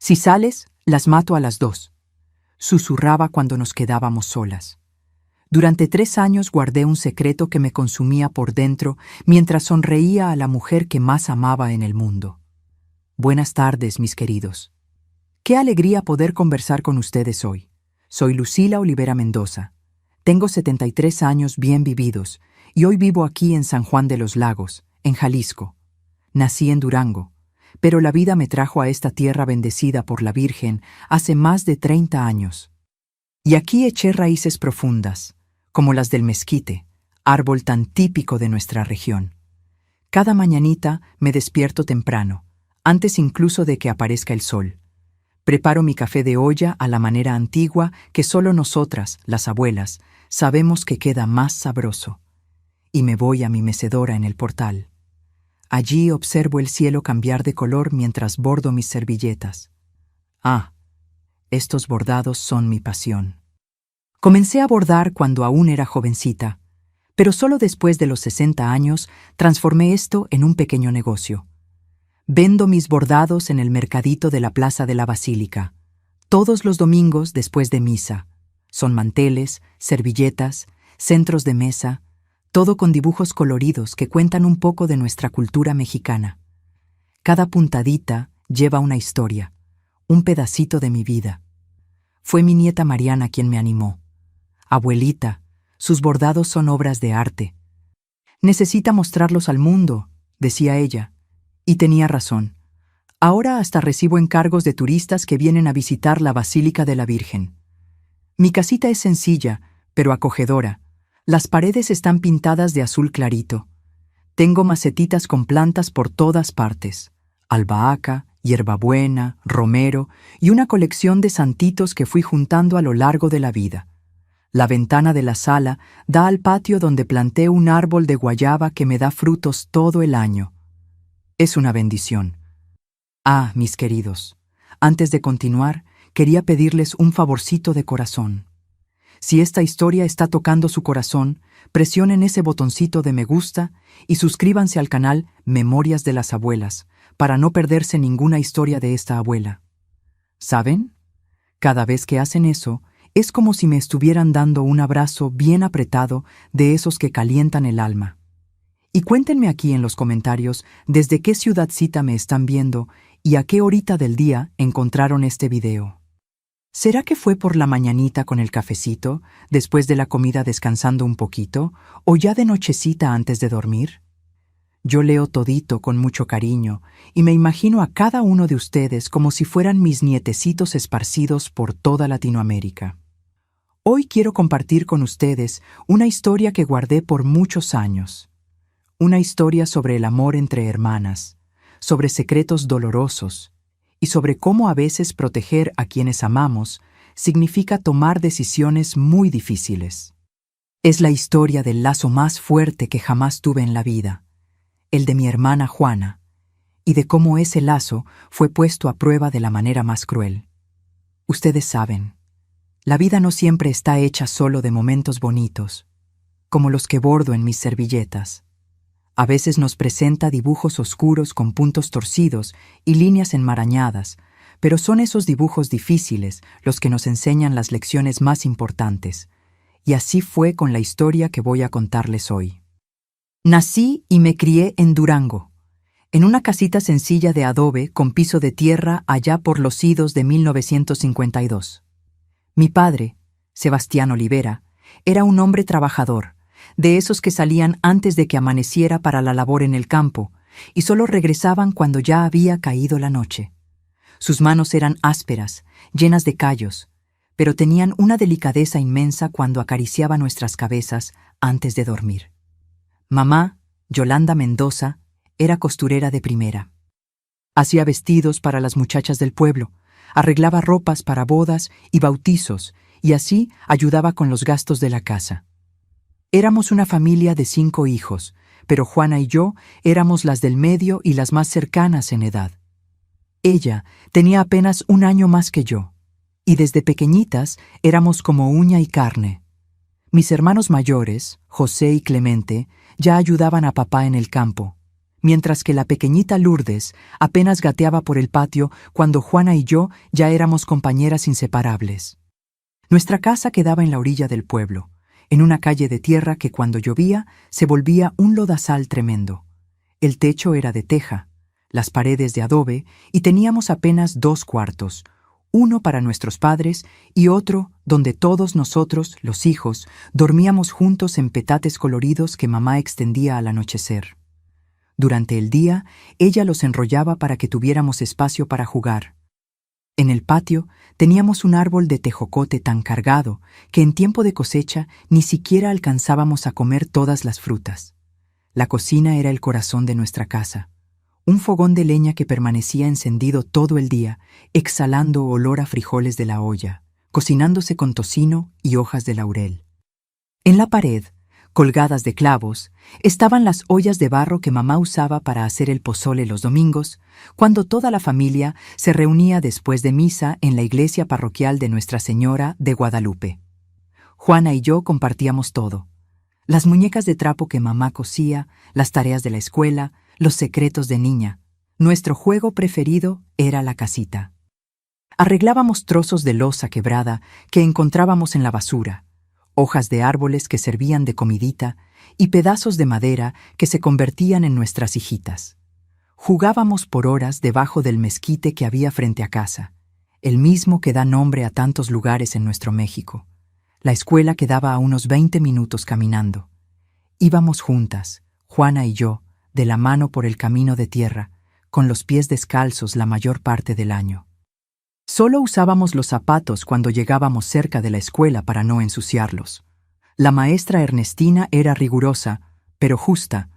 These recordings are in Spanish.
Si sales, las mato a las 2, susurraba cuando nos quedábamos solas. Durante 3 años guardé un secreto que me consumía por dentro mientras sonreía a la mujer que más amaba en el mundo. Buenas tardes, mis queridos. Qué alegría poder conversar con ustedes hoy. Soy Lucila Olivera Mendoza. Tengo 73 años bien vividos y hoy vivo aquí en San Juan de los Lagos, en Jalisco. Nací en Durango, pero la vida me trajo a esta tierra bendecida por la Virgen hace más de 30 años. Y aquí eché raíces profundas, como las del mezquite, árbol tan típico de nuestra región. Cada mañanita me despierto temprano, antes incluso de que aparezca el sol. Preparo mi café de olla a la manera antigua que solo nosotras, las abuelas, sabemos que queda más sabroso. Y me voy a mi mecedora en el portal. Allí observo el cielo cambiar de color mientras bordo mis servilletas. Ah, estos bordados son mi pasión. Comencé a bordar cuando aún era jovencita, pero solo después de los 60 años transformé esto en un pequeño negocio. Vendo mis bordados en el mercadito de la Plaza de la Basílica, todos los domingos después de misa. Son manteles, servilletas, centros de mesa, todo con dibujos coloridos que cuentan un poco de nuestra cultura mexicana. Cada puntadita lleva una historia, un pedacito de mi vida. Fue mi nieta Mariana quien me animó. Abuelita, sus bordados son obras de arte. Necesita mostrarlos al mundo, decía ella. Y tenía razón. Ahora hasta recibo encargos de turistas que vienen a visitar la Basílica de la Virgen. Mi casita es sencilla, pero acogedora. Las paredes están pintadas de azul clarito. Tengo macetitas con plantas por todas partes. Albahaca, hierbabuena, romero y una colección de santitos que fui juntando a lo largo de la vida. La ventana de la sala da al patio donde planté un árbol de guayaba que me da frutos todo el año. Es una bendición. Ah, mis queridos, antes de continuar, quería pedirles un favorcito de corazón. Si esta historia está tocando su corazón, presionen ese botoncito de me gusta y suscríbanse al canal Memorias de las Abuelas para no perderse ninguna historia de esta abuela. ¿Saben? Cada vez que hacen eso, es como si me estuvieran dando un abrazo bien apretado de esos que calientan el alma. Y cuéntenme aquí en los comentarios desde qué ciudadcita me están viendo y a qué horita del día encontraron este video. ¿Será que fue por la mañanita con el cafecito, después de la comida descansando un poquito, o ya de nochecita antes de dormir? Yo leo todito con mucho cariño y me imagino a cada uno de ustedes como si fueran mis nietecitos esparcidos por toda Latinoamérica. Hoy quiero compartir con ustedes una historia que guardé por muchos años. Una historia sobre el amor entre hermanas, sobre secretos dolorosos y sobre cómo a veces proteger a quienes amamos significa tomar decisiones muy difíciles. Es la historia del lazo más fuerte que jamás tuve en la vida, el de mi hermana Juana, y de cómo ese lazo fue puesto a prueba de la manera más cruel. Ustedes saben, la vida no siempre está hecha solo de momentos bonitos, como los que bordo en mis servilletas. A veces nos presenta dibujos oscuros con puntos torcidos y líneas enmarañadas, pero son esos dibujos difíciles los que nos enseñan las lecciones más importantes. Y así fue con la historia que voy a contarles hoy. Nací y me crié en Durango, en una casita sencilla de adobe con piso de tierra allá por los idos de 1952. Mi padre, Sebastián Olivera, era un hombre trabajador, de esos que salían antes de que amaneciera para la labor en el campo, y solo regresaban cuando ya había caído la noche. Sus manos eran ásperas, llenas de callos, pero tenían una delicadeza inmensa cuando acariciaba nuestras cabezas antes de dormir. Mamá, Yolanda Mendoza, era costurera de primera. Hacía vestidos para las muchachas del pueblo, arreglaba ropas para bodas y bautizos, y así ayudaba con los gastos de la casa. Éramos una familia de 5 hijos, pero Juana y yo éramos las del medio y las más cercanas en edad. Ella tenía apenas 1 año más que yo, y desde pequeñitas éramos como uña y carne. Mis hermanos mayores, José y Clemente, ya ayudaban a papá en el campo. mientras que la pequeñita Lourdes apenas gateaba por el patio cuando Juana y yo ya éramos compañeras inseparables. Nuestra casa quedaba en la orilla del pueblo, en una calle de tierra que cuando llovía se volvía un lodazal tremendo. El techo era de teja, las paredes de adobe y teníamos apenas 2 cuartos, uno para nuestros padres y otro donde todos nosotros, los hijos, dormíamos juntos en petates coloridos que mamá extendía al anochecer. Durante el día, ella los enrollaba para que tuviéramos espacio para jugar. En el patio teníamos un árbol de tejocote tan cargado que en tiempo de cosecha ni siquiera alcanzábamos a comer todas las frutas. La cocina era el corazón de nuestra casa. Un fogón de leña que permanecía encendido todo el día, exhalando olor a frijoles de la olla, cocinándose con tocino y hojas de laurel. En la pared, colgadas de clavos, estaban las ollas de barro que mamá usaba para hacer el pozole los domingos, cuando toda la familia se reunía después de misa en la iglesia parroquial de Nuestra Señora de Guadalupe. Juana y yo compartíamos todo: las muñecas de trapo que mamá cosía, las tareas de la escuela, los secretos de niña. Nuestro juego preferido era la casita. Arreglábamos trozos de loza quebrada que encontrábamos en la basura, hojas de árboles que servían de comidita y pedazos de madera que se convertían en nuestras hijitas. Jugábamos por horas debajo del mezquite que había frente a casa, el mismo que da nombre a tantos lugares en nuestro México. La escuela quedaba a unos 20 minutos caminando. Íbamos juntas, Juana y yo, de la mano por el camino de tierra, con los pies descalzos la mayor parte del año. Solo usábamos los zapatos cuando llegábamos cerca de la escuela para no ensuciarlos. La maestra Ernestina era rigurosa, pero justa.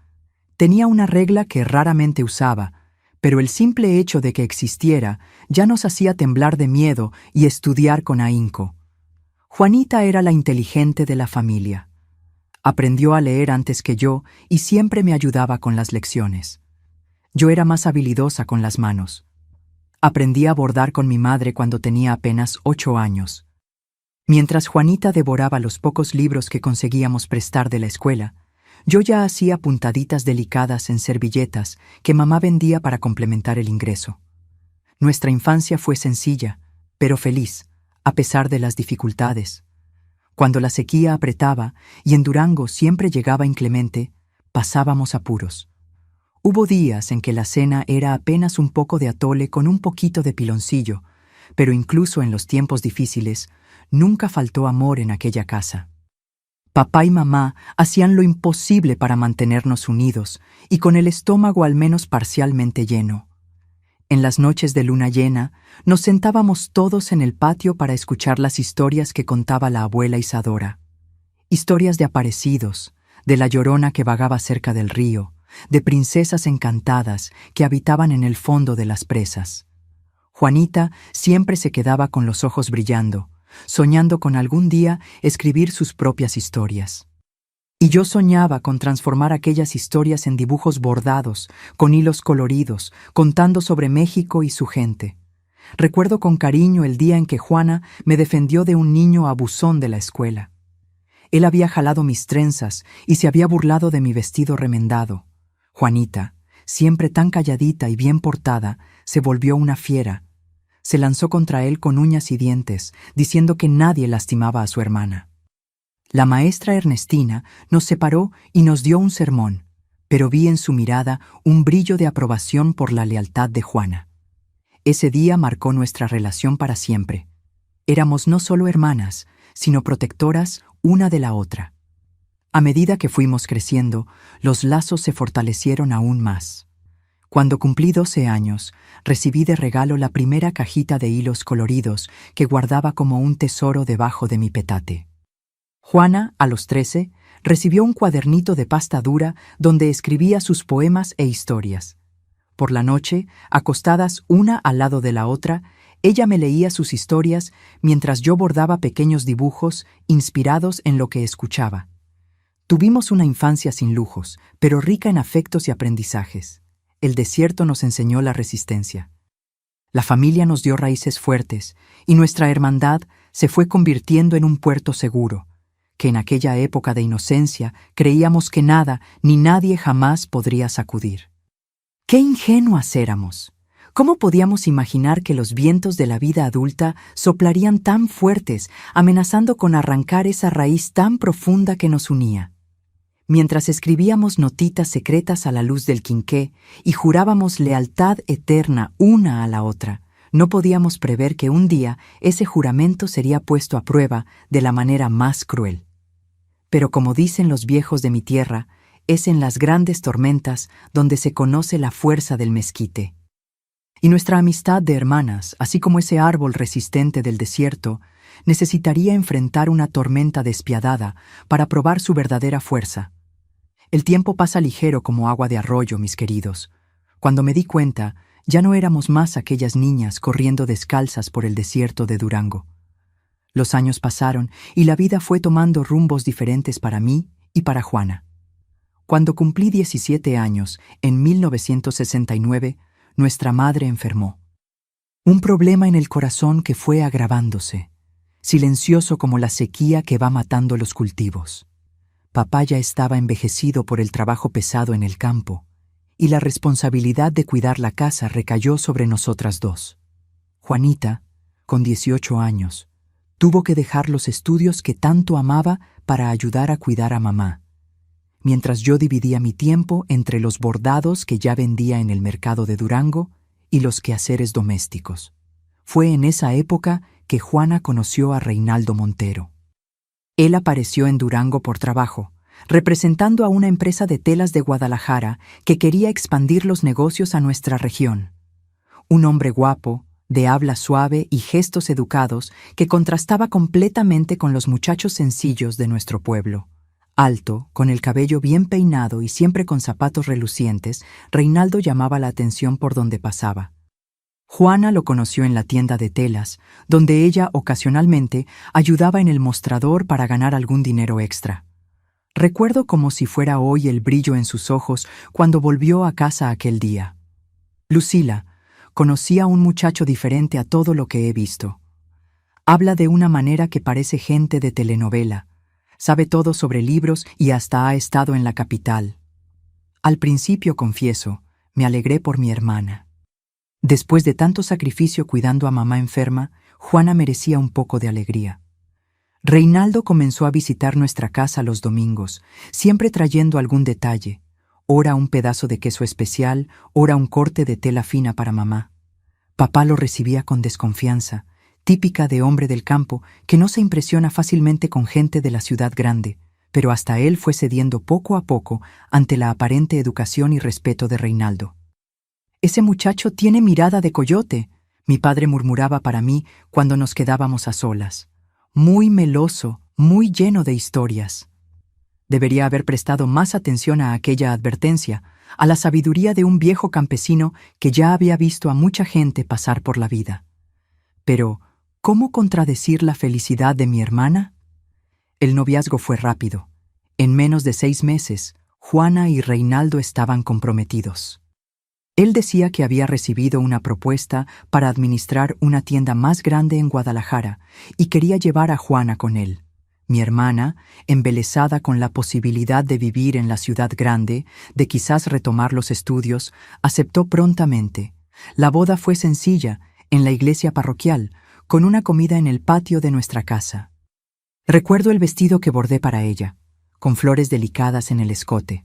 Tenía una regla que raramente usaba, pero el simple hecho de que existiera ya nos hacía temblar de miedo y estudiar con ahínco. Juanita era la inteligente de la familia. Aprendió a leer antes que yo y siempre me ayudaba con las lecciones. Yo era más habilidosa con las manos. Aprendí a bordar con mi madre cuando tenía apenas 8 años. Mientras Juanita devoraba los pocos libros que conseguíamos prestar de la escuela, yo ya hacía puntaditas delicadas en servilletas que mamá vendía para complementar el ingreso. Nuestra infancia fue sencilla, pero feliz, a pesar de las dificultades. Cuando la sequía apretaba y en Durango siempre llegaba inclemente, pasábamos apuros. Hubo días en que la cena era apenas un poco de atole con un poquito de piloncillo, pero incluso en los tiempos difíciles, nunca faltó amor en aquella casa. Papá y mamá hacían lo imposible para mantenernos unidos y con el estómago al menos parcialmente lleno. En las noches de luna llena, nos sentábamos todos en el patio para escuchar las historias que contaba la abuela Isadora. Historias de aparecidos, de la Llorona que vagaba cerca del río, de princesas encantadas que habitaban en el fondo de las presas. Juanita siempre se quedaba con los ojos brillando, soñando con algún día escribir sus propias historias. Y yo soñaba con transformar aquellas historias en dibujos bordados, con hilos coloridos, contando sobre México y su gente. Recuerdo con cariño el día en que Juana me defendió de un niño abusón de la escuela. Él había jalado mis trenzas y se había burlado de mi vestido remendado. Juanita, siempre tan calladita y bien portada, se volvió una fiera. Se lanzó contra él con uñas y dientes, diciendo que nadie lastimaba a su hermana. La maestra Ernestina nos separó y nos dio un sermón, pero vi en su mirada un brillo de aprobación por la lealtad de Juana. Ese día marcó nuestra relación para siempre. Éramos no solo hermanas, sino protectoras una de la otra. A medida que fuimos creciendo, los lazos se fortalecieron aún más. Cuando cumplí 12 años, recibí de regalo la primera cajita de hilos coloridos que guardaba como un tesoro debajo de mi petate. Juana, a los 13, recibió un cuadernito de pasta dura donde escribía sus poemas e historias. Por la noche, acostadas una al lado de la otra, ella me leía sus historias mientras yo bordaba pequeños dibujos inspirados en lo que escuchaba. Tuvimos una infancia sin lujos, pero rica en afectos y aprendizajes. El desierto nos enseñó la resistencia. La familia nos dio raíces fuertes y nuestra hermandad se fue convirtiendo en un puerto seguro, que en aquella época de inocencia creíamos que nada ni nadie jamás podría sacudir. ¡Qué ingenuas éramos! ¿Cómo podíamos imaginar que los vientos de la vida adulta soplarían tan fuertes, amenazando con arrancar esa raíz tan profunda que nos unía? Mientras escribíamos notitas secretas a la luz del quinqué y jurábamos lealtad eterna una a la otra, no podíamos prever que un día ese juramento sería puesto a prueba de la manera más cruel. Pero como dicen los viejos de mi tierra, es en las grandes tormentas donde se conoce la fuerza del mezquite. Y nuestra amistad de hermanas, así como ese árbol resistente del desierto, necesitaría enfrentar una tormenta despiadada para probar su verdadera fuerza. El tiempo pasa ligero como agua de arroyo, mis queridos. Cuando me di cuenta, ya no éramos más aquellas niñas corriendo descalzas por el desierto de Durango. Los años pasaron y la vida fue tomando rumbos diferentes para mí y para Juana. Cuando cumplí 17 años, en 1969, nuestra madre enfermó. Un problema en el corazón que fue agravándose, silencioso como la sequía que va matando los cultivos. Papá ya estaba envejecido por el trabajo pesado en el campo, y la responsabilidad de cuidar la casa recayó sobre nosotras dos. Juanita, con 18 años, tuvo que dejar los estudios que tanto amaba para ayudar a cuidar a mamá, mientras yo dividía mi tiempo entre los bordados que ya vendía en el mercado de Durango y los quehaceres domésticos. Fue en esa época que Juana conoció a Reinaldo Montero. Él apareció en Durango por trabajo, representando a una empresa de telas de Guadalajara que quería expandir los negocios a nuestra región. Un hombre guapo, de habla suave y gestos educados que contrastaba completamente con los muchachos sencillos de nuestro pueblo. Alto, con el cabello bien peinado y siempre con zapatos relucientes, Reinaldo llamaba la atención por donde pasaba. Juana lo conoció en la tienda de telas, donde ella ocasionalmente ayudaba en el mostrador para ganar algún dinero extra. Recuerdo como si fuera hoy el brillo en sus ojos cuando volvió a casa aquel día. Lucila, conocí a un muchacho diferente a todo lo que he visto. Habla de una manera que parece gente de telenovela. Sabe todo sobre libros y hasta ha estado en la capital. Al principio, confieso, me alegré por mi hermana. Después de tanto sacrificio cuidando a mamá enferma, Juana merecía un poco de alegría. Reinaldo comenzó a visitar nuestra casa los domingos, siempre trayendo algún detalle, ora un pedazo de queso especial, ora un corte de tela fina para mamá. Papá lo recibía con desconfianza, típica de hombre del campo que no se impresiona fácilmente con gente de la ciudad grande, pero hasta él fue cediendo poco a poco ante la aparente educación y respeto de Reinaldo. «Ese muchacho tiene mirada de coyote», mi padre murmuraba para mí cuando nos quedábamos a solas. «Muy meloso, muy lleno de historias». Debería haber prestado más atención a aquella advertencia, a la sabiduría de un viejo campesino que ya había visto a mucha gente pasar por la vida. Pero, ¿cómo contradecir la felicidad de mi hermana? El noviazgo fue rápido. En menos de 6 meses, Juana y Reinaldo estaban comprometidos. Él decía que había recibido una propuesta para administrar una tienda más grande en Guadalajara y quería llevar a Juana con él. Mi hermana, embelesada con la posibilidad de vivir en la ciudad grande, de quizás retomar los estudios, aceptó prontamente. La boda fue sencilla, en la iglesia parroquial, con una comida en el patio de nuestra casa. Recuerdo el vestido que bordé para ella, con flores delicadas en el escote,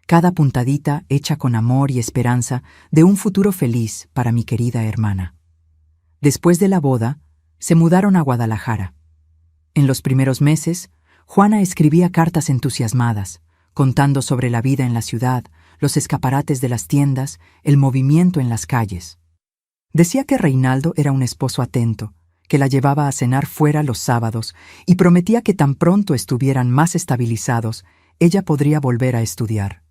cada puntadita hecha con amor y esperanza de un futuro feliz para mi querida hermana. Después de la boda, se mudaron a Guadalajara. En los primeros meses, Juana escribía cartas entusiasmadas, contando sobre la vida en la ciudad, los escaparates de las tiendas, el movimiento en las calles. Decía que Reinaldo era un esposo atento, que la llevaba a cenar fuera los sábados y prometía que tan pronto estuvieran más estabilizados, ella podría volver a estudiar.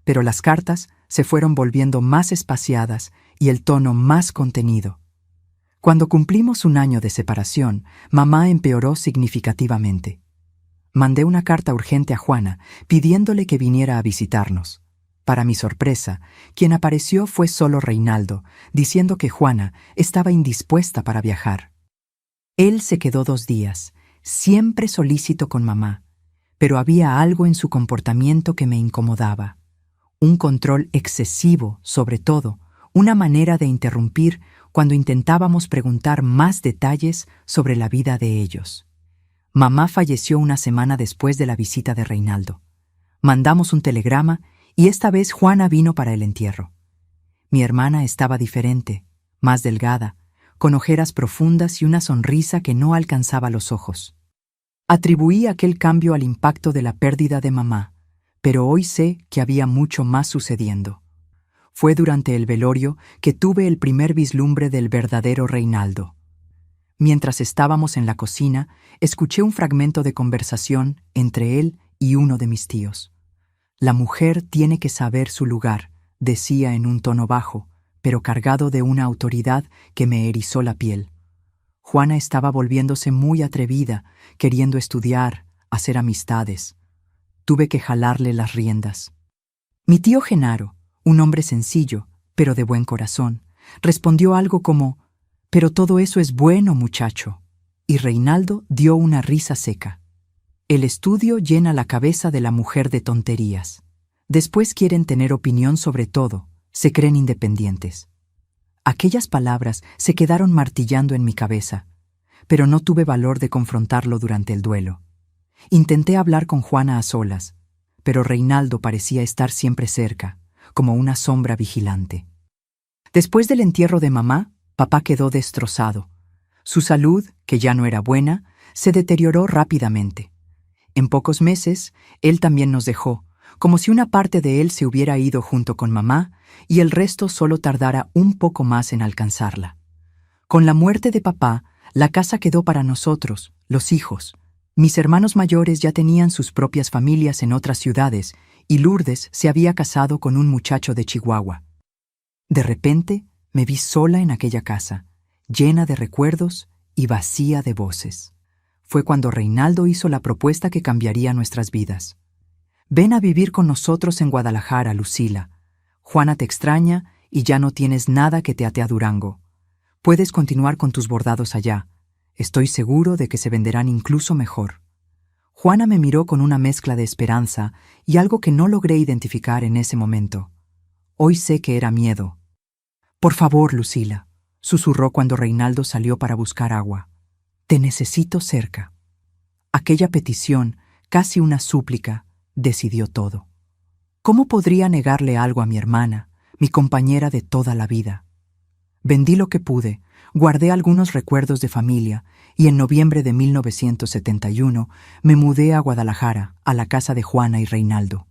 Pero las cartas se fueron volviendo más espaciadas y el tono más contenido. Cuando cumplimos 1 año de separación, mamá empeoró significativamente. Mandé una carta urgente a Juana pidiéndole que viniera a visitarnos. Para mi sorpresa, quien apareció fue solo Reinaldo, diciendo que Juana estaba indispuesta para viajar. Él se quedó 2 días, siempre solícito con mamá, pero había algo en su comportamiento que me incomodaba. un control excesivo, sobre todo, una manera de interrumpir cuando intentábamos preguntar más detalles sobre la vida de ellos. Mamá falleció una semana después de la visita de Reinaldo. Mandamos un telegrama y esta vez Juana vino para el entierro. Mi hermana estaba diferente, más delgada, con ojeras profundas y una sonrisa que no alcanzaba los ojos. Atribuí aquel cambio al impacto de la pérdida de mamá, pero hoy sé que había mucho más sucediendo. Fue durante el velorio que tuve el primer vislumbre del verdadero Reinaldo. Mientras estábamos en la cocina, escuché un fragmento de conversación entre él y uno de mis tíos. La mujer tiene que saber su lugar, decía en un tono bajo, pero cargado de una autoridad que me erizó la piel. Juana estaba volviéndose muy atrevida, queriendo estudiar, hacer amistades. Tuve que jalarle las riendas. Mi tío Genaro, un hombre sencillo, pero de buen corazón, respondió algo como: «Pero todo eso es bueno, muchacho». Y Reinaldo dio una risa seca. El estudio llena la cabeza de la mujer de tonterías. Después quieren tener opinión sobre todo, se creen independientes. Aquellas palabras se quedaron martillando en mi cabeza, pero no tuve valor de confrontarlo durante el duelo. Intenté hablar con Juana a solas, pero Reinaldo parecía estar siempre cerca, como una sombra vigilante. Después del entierro de mamá, papá quedó destrozado. Su salud, que ya no era buena, se deterioró rápidamente. En pocos meses, él también nos dejó, como si una parte de él se hubiera ido junto con mamá y el resto solo tardara un poco más en alcanzarla. Con la muerte de papá, la casa quedó para nosotros, los hijos. Mis hermanos mayores ya tenían sus propias familias en otras ciudades y Lourdes se había casado con un muchacho de Chihuahua. De repente, me vi sola en aquella casa, llena de recuerdos y vacía de voces. Fue cuando Reinaldo hizo la propuesta que cambiaría nuestras vidas. «Ven a vivir con nosotros en Guadalajara, Lucila. Juana te extraña y ya no tienes nada que te ate a Durango. Puedes continuar con tus bordados allá. Estoy seguro de que se venderán incluso mejor». Juana me miró con una mezcla de esperanza y algo que no logré identificar en ese momento. Hoy sé que era miedo. «Por favor, Lucila», susurró cuando Reinaldo salió para buscar agua. «Te necesito cerca». Aquella petición, casi una súplica, decidió todo. ¿Cómo podría negarle algo a mi hermana, mi compañera de toda la vida? Vendí lo que pude, guardé algunos recuerdos de familia y en noviembre de 1971 me mudé a Guadalajara, a la casa de Juana y Reinaldo.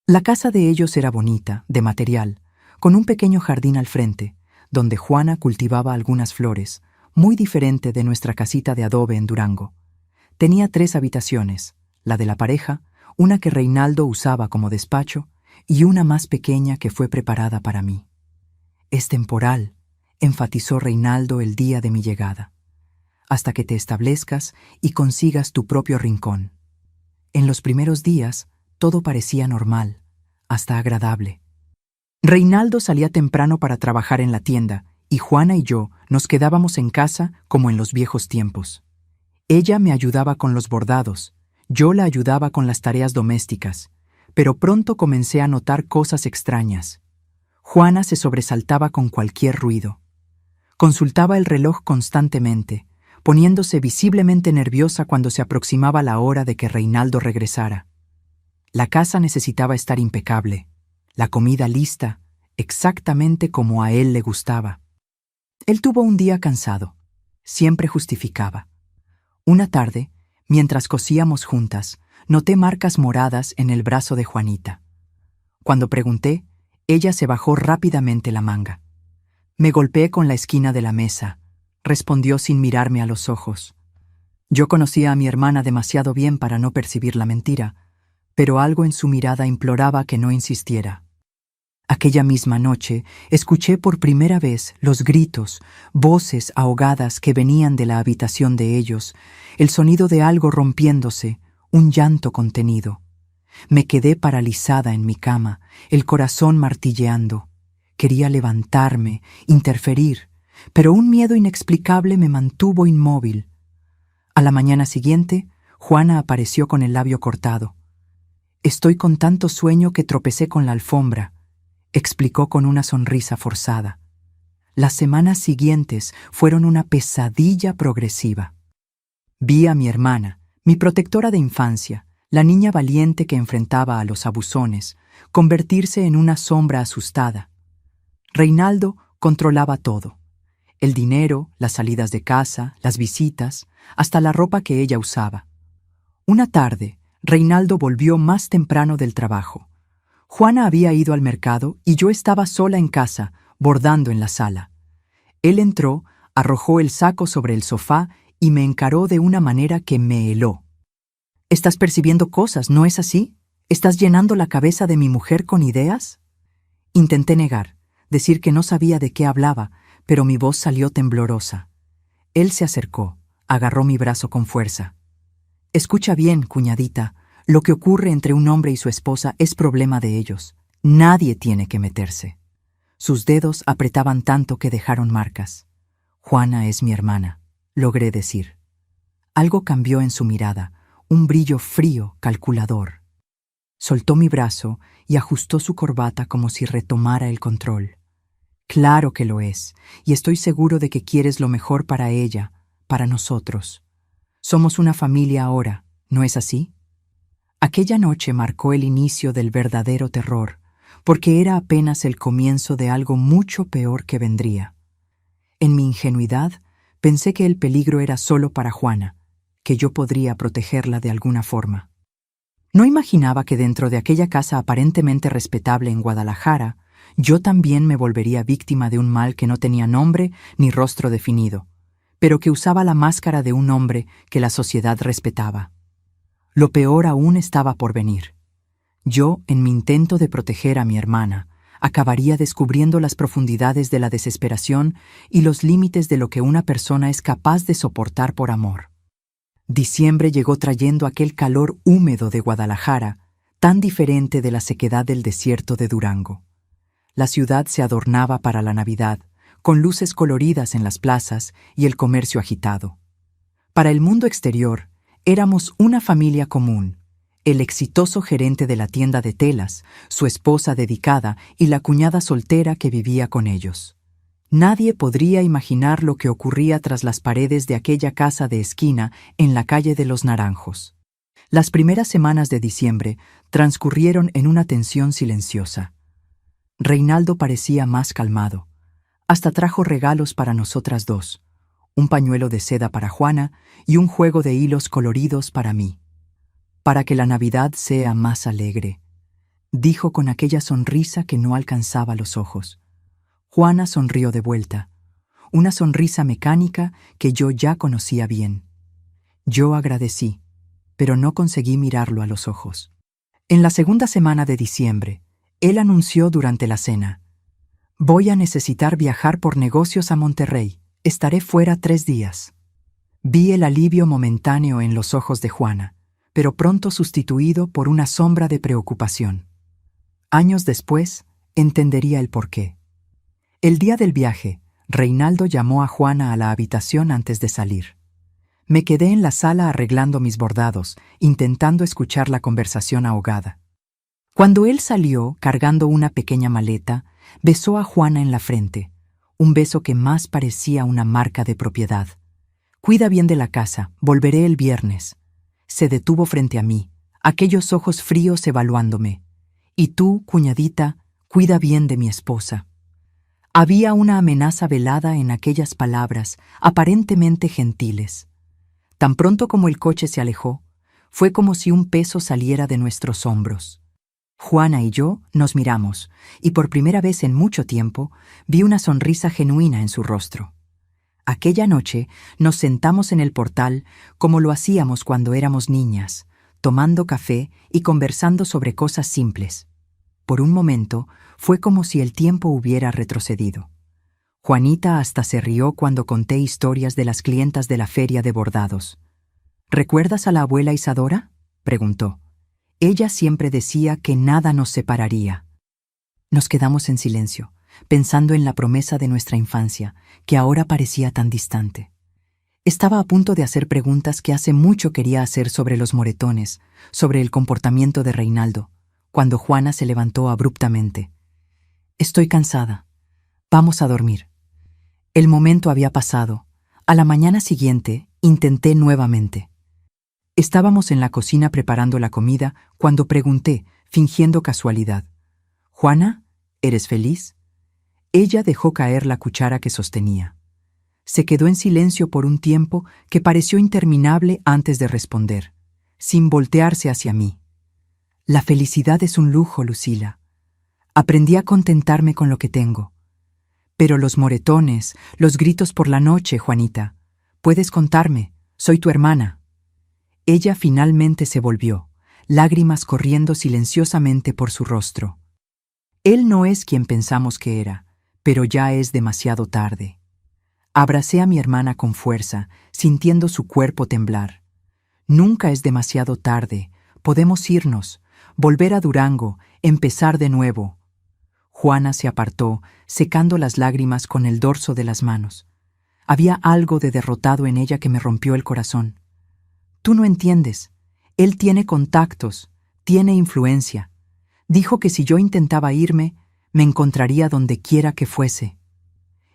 La casa de ellos era bonita, de material, con un pequeño jardín al frente, donde Juana cultivaba algunas flores, muy diferente de nuestra casita de adobe en Durango. Tenía 3 habitaciones, la de la pareja, una que Reinaldo usaba como despacho y una más pequeña que fue preparada para mí. «Es temporal», enfatizó Reinaldo el día de mi llegada, «hasta que te establezcas y consigas tu propio rincón». En los primeros días, todo parecía normal, hasta agradable. Reinaldo salía temprano para trabajar en la tienda y Juana y yo nos quedábamos en casa como en los viejos tiempos. Ella me ayudaba con los bordados, yo la ayudaba con las tareas domésticas, pero pronto comencé a notar cosas extrañas. Juana se sobresaltaba con cualquier ruido. Consultaba el reloj constantemente, poniéndose visiblemente nerviosa cuando se aproximaba la hora de que Reinaldo regresara. La casa necesitaba estar impecable, la comida lista, exactamente como a él le gustaba. Él tuvo un día cansado. Siempre justificaba. Una tarde, mientras cosíamos juntas, noté marcas moradas en el brazo de Juanita. Cuando pregunté, ella se bajó rápidamente la manga. «Me golpeé con la esquina de la mesa», respondió sin mirarme a los ojos. Yo conocía a mi hermana demasiado bien para no percibir la mentira, pero algo en su mirada imploraba que no insistiera. Aquella misma noche escuché por primera vez los gritos, voces ahogadas que venían de la habitación de ellos, el sonido de algo rompiéndose, un llanto contenido. Me quedé paralizada en mi cama, el corazón martilleando. Quería levantarme, interferir, pero un miedo inexplicable me mantuvo inmóvil. A la mañana siguiente, Juana apareció con el labio cortado. Estoy con tanto sueño que tropecé con la alfombra, explicó con una sonrisa forzada. Las semanas siguientes fueron una pesadilla progresiva. Vi a mi hermana, mi protectora de infancia, la niña valiente que enfrentaba a los abusones, convertirse en una sombra asustada. Reinaldo controlaba todo: el dinero, las salidas de casa, las visitas, hasta la ropa que ella usaba. Una tarde, Reinaldo volvió más temprano del trabajo. Juana había ido al mercado y yo estaba sola en casa, bordando en la sala. Él entró, arrojó el saco sobre el sofá y me encaró de una manera que me heló. «Estás percibiendo cosas, ¿no es así? ¿Estás llenando la cabeza de mi mujer con ideas?» Intenté negar, decir que no sabía de qué hablaba, pero mi voz salió temblorosa. Él se acercó, agarró mi brazo con fuerza. «Escucha bien, cuñadita, lo que ocurre entre un hombre y su esposa es problema de ellos. Nadie tiene que meterse». Sus dedos apretaban tanto que dejaron marcas. «Juana es mi hermana», logré decir. Algo cambió en su mirada, un brillo frío, calculador. Soltó mi brazo y ajustó su corbata como si retomara el control. «Claro que lo es, y estoy seguro de que quieres lo mejor para ella, para nosotros. Somos una familia ahora, ¿no es así?» Aquella noche marcó el inicio del verdadero terror, porque era apenas el comienzo de algo mucho peor que vendría. En mi ingenuidad, pensé que el peligro era solo para Juana, que yo podría protegerla de alguna forma. No imaginaba que dentro de aquella casa aparentemente respetable en Guadalajara, yo también me volvería víctima de un mal que no tenía nombre ni rostro definido, pero que usaba la máscara de un hombre que la sociedad respetaba. Lo peor aún estaba por venir. Yo, en mi intento de proteger a mi hermana, acabaría descubriendo las profundidades de la desesperación y los límites de lo que una persona es capaz de soportar por amor. Diciembre llegó trayendo aquel calor húmedo de Guadalajara, tan diferente de la sequedad del desierto de Durango. La ciudad se adornaba para la Navidad, con luces coloridas en las plazas y el comercio agitado. Para el mundo exterior, éramos una familia común: el exitoso gerente de la tienda de telas, su esposa dedicada y la cuñada soltera que vivía con ellos. Nadie podría imaginar lo que ocurría tras las paredes de aquella casa de esquina en la calle de los Naranjos. Las primeras semanas de diciembre transcurrieron en una tensión silenciosa. Reinaldo parecía más calmado. Hasta trajo regalos para nosotras dos: un pañuelo de seda para Juana y un juego de hilos coloridos para mí. «Para que la Navidad sea más alegre», dijo con aquella sonrisa que no alcanzaba los ojos. Juana sonrió de vuelta, una sonrisa mecánica que yo ya conocía bien. Yo agradecí, pero no conseguí mirarlo a los ojos. En la segunda semana de diciembre, él anunció durante la cena: «Voy a necesitar viajar por negocios a Monterrey. Estaré fuera 3 días». Vi el alivio momentáneo en los ojos de Juana, pero pronto sustituido por una sombra de preocupación. Años después, entendería el porqué. El día del viaje, Reinaldo llamó a Juana a la habitación antes de salir. Me quedé en la sala arreglando mis bordados, intentando escuchar la conversación ahogada. Cuando él salió, cargando una pequeña maleta, besó a Juana en la frente, un beso que más parecía una marca de propiedad. «Cuida bien de la casa, volveré el viernes». Se detuvo frente a mí, aquellos ojos fríos evaluándome. «Y tú, cuñadita, cuida bien de mi esposa». Había una amenaza velada en aquellas palabras, aparentemente gentiles. Tan pronto como el coche se alejó, fue como si un peso saliera de nuestros hombros. Juana y yo nos miramos, y por primera vez en mucho tiempo vi una sonrisa genuina en su rostro. Aquella noche nos sentamos en el portal como lo hacíamos cuando éramos niñas, tomando café y conversando sobre cosas simples. Por un momento fue como si el tiempo hubiera retrocedido. Juanita hasta se rió cuando conté historias de las clientas de la feria de bordados. «¿Recuerdas a la abuela Isadora?», preguntó. «Ella siempre decía que nada nos separaría». Nos quedamos en silencio, pensando en la promesa de nuestra infancia, que ahora parecía tan distante. Estaba a punto de hacer preguntas que hace mucho quería hacer sobre los moretones, sobre el comportamiento de Reinaldo, cuando Juana se levantó abruptamente. «Estoy cansada. Vamos a dormir». El momento había pasado. A la mañana siguiente, intenté nuevamente. Estábamos en la cocina preparando la comida cuando pregunté, fingiendo casualidad: «Juana, ¿eres feliz?». Ella dejó caer la cuchara que sostenía. Se quedó en silencio por un tiempo que pareció interminable antes de responder, sin voltearse hacia mí. «La felicidad es un lujo, Lucila. Aprendí a contentarme con lo que tengo. Pero los moretones, los gritos por la noche, Juanita, puedes contarme, soy tu hermana». Ella finalmente se volvió, lágrimas corriendo silenciosamente por su rostro. Él no es quien pensamos que era, pero ya es demasiado tarde. Abracé a mi hermana con fuerza, sintiendo su cuerpo temblar. Nunca es demasiado tarde, podemos irnos, volver a Durango, empezar de nuevo. Juana se apartó, secando las lágrimas con el dorso de las manos. Había algo de derrotado en ella que me rompió el corazón. «Tú no entiendes. Él tiene contactos, tiene influencia. Dijo que si yo intentaba irme, me encontraría donde quiera que fuese».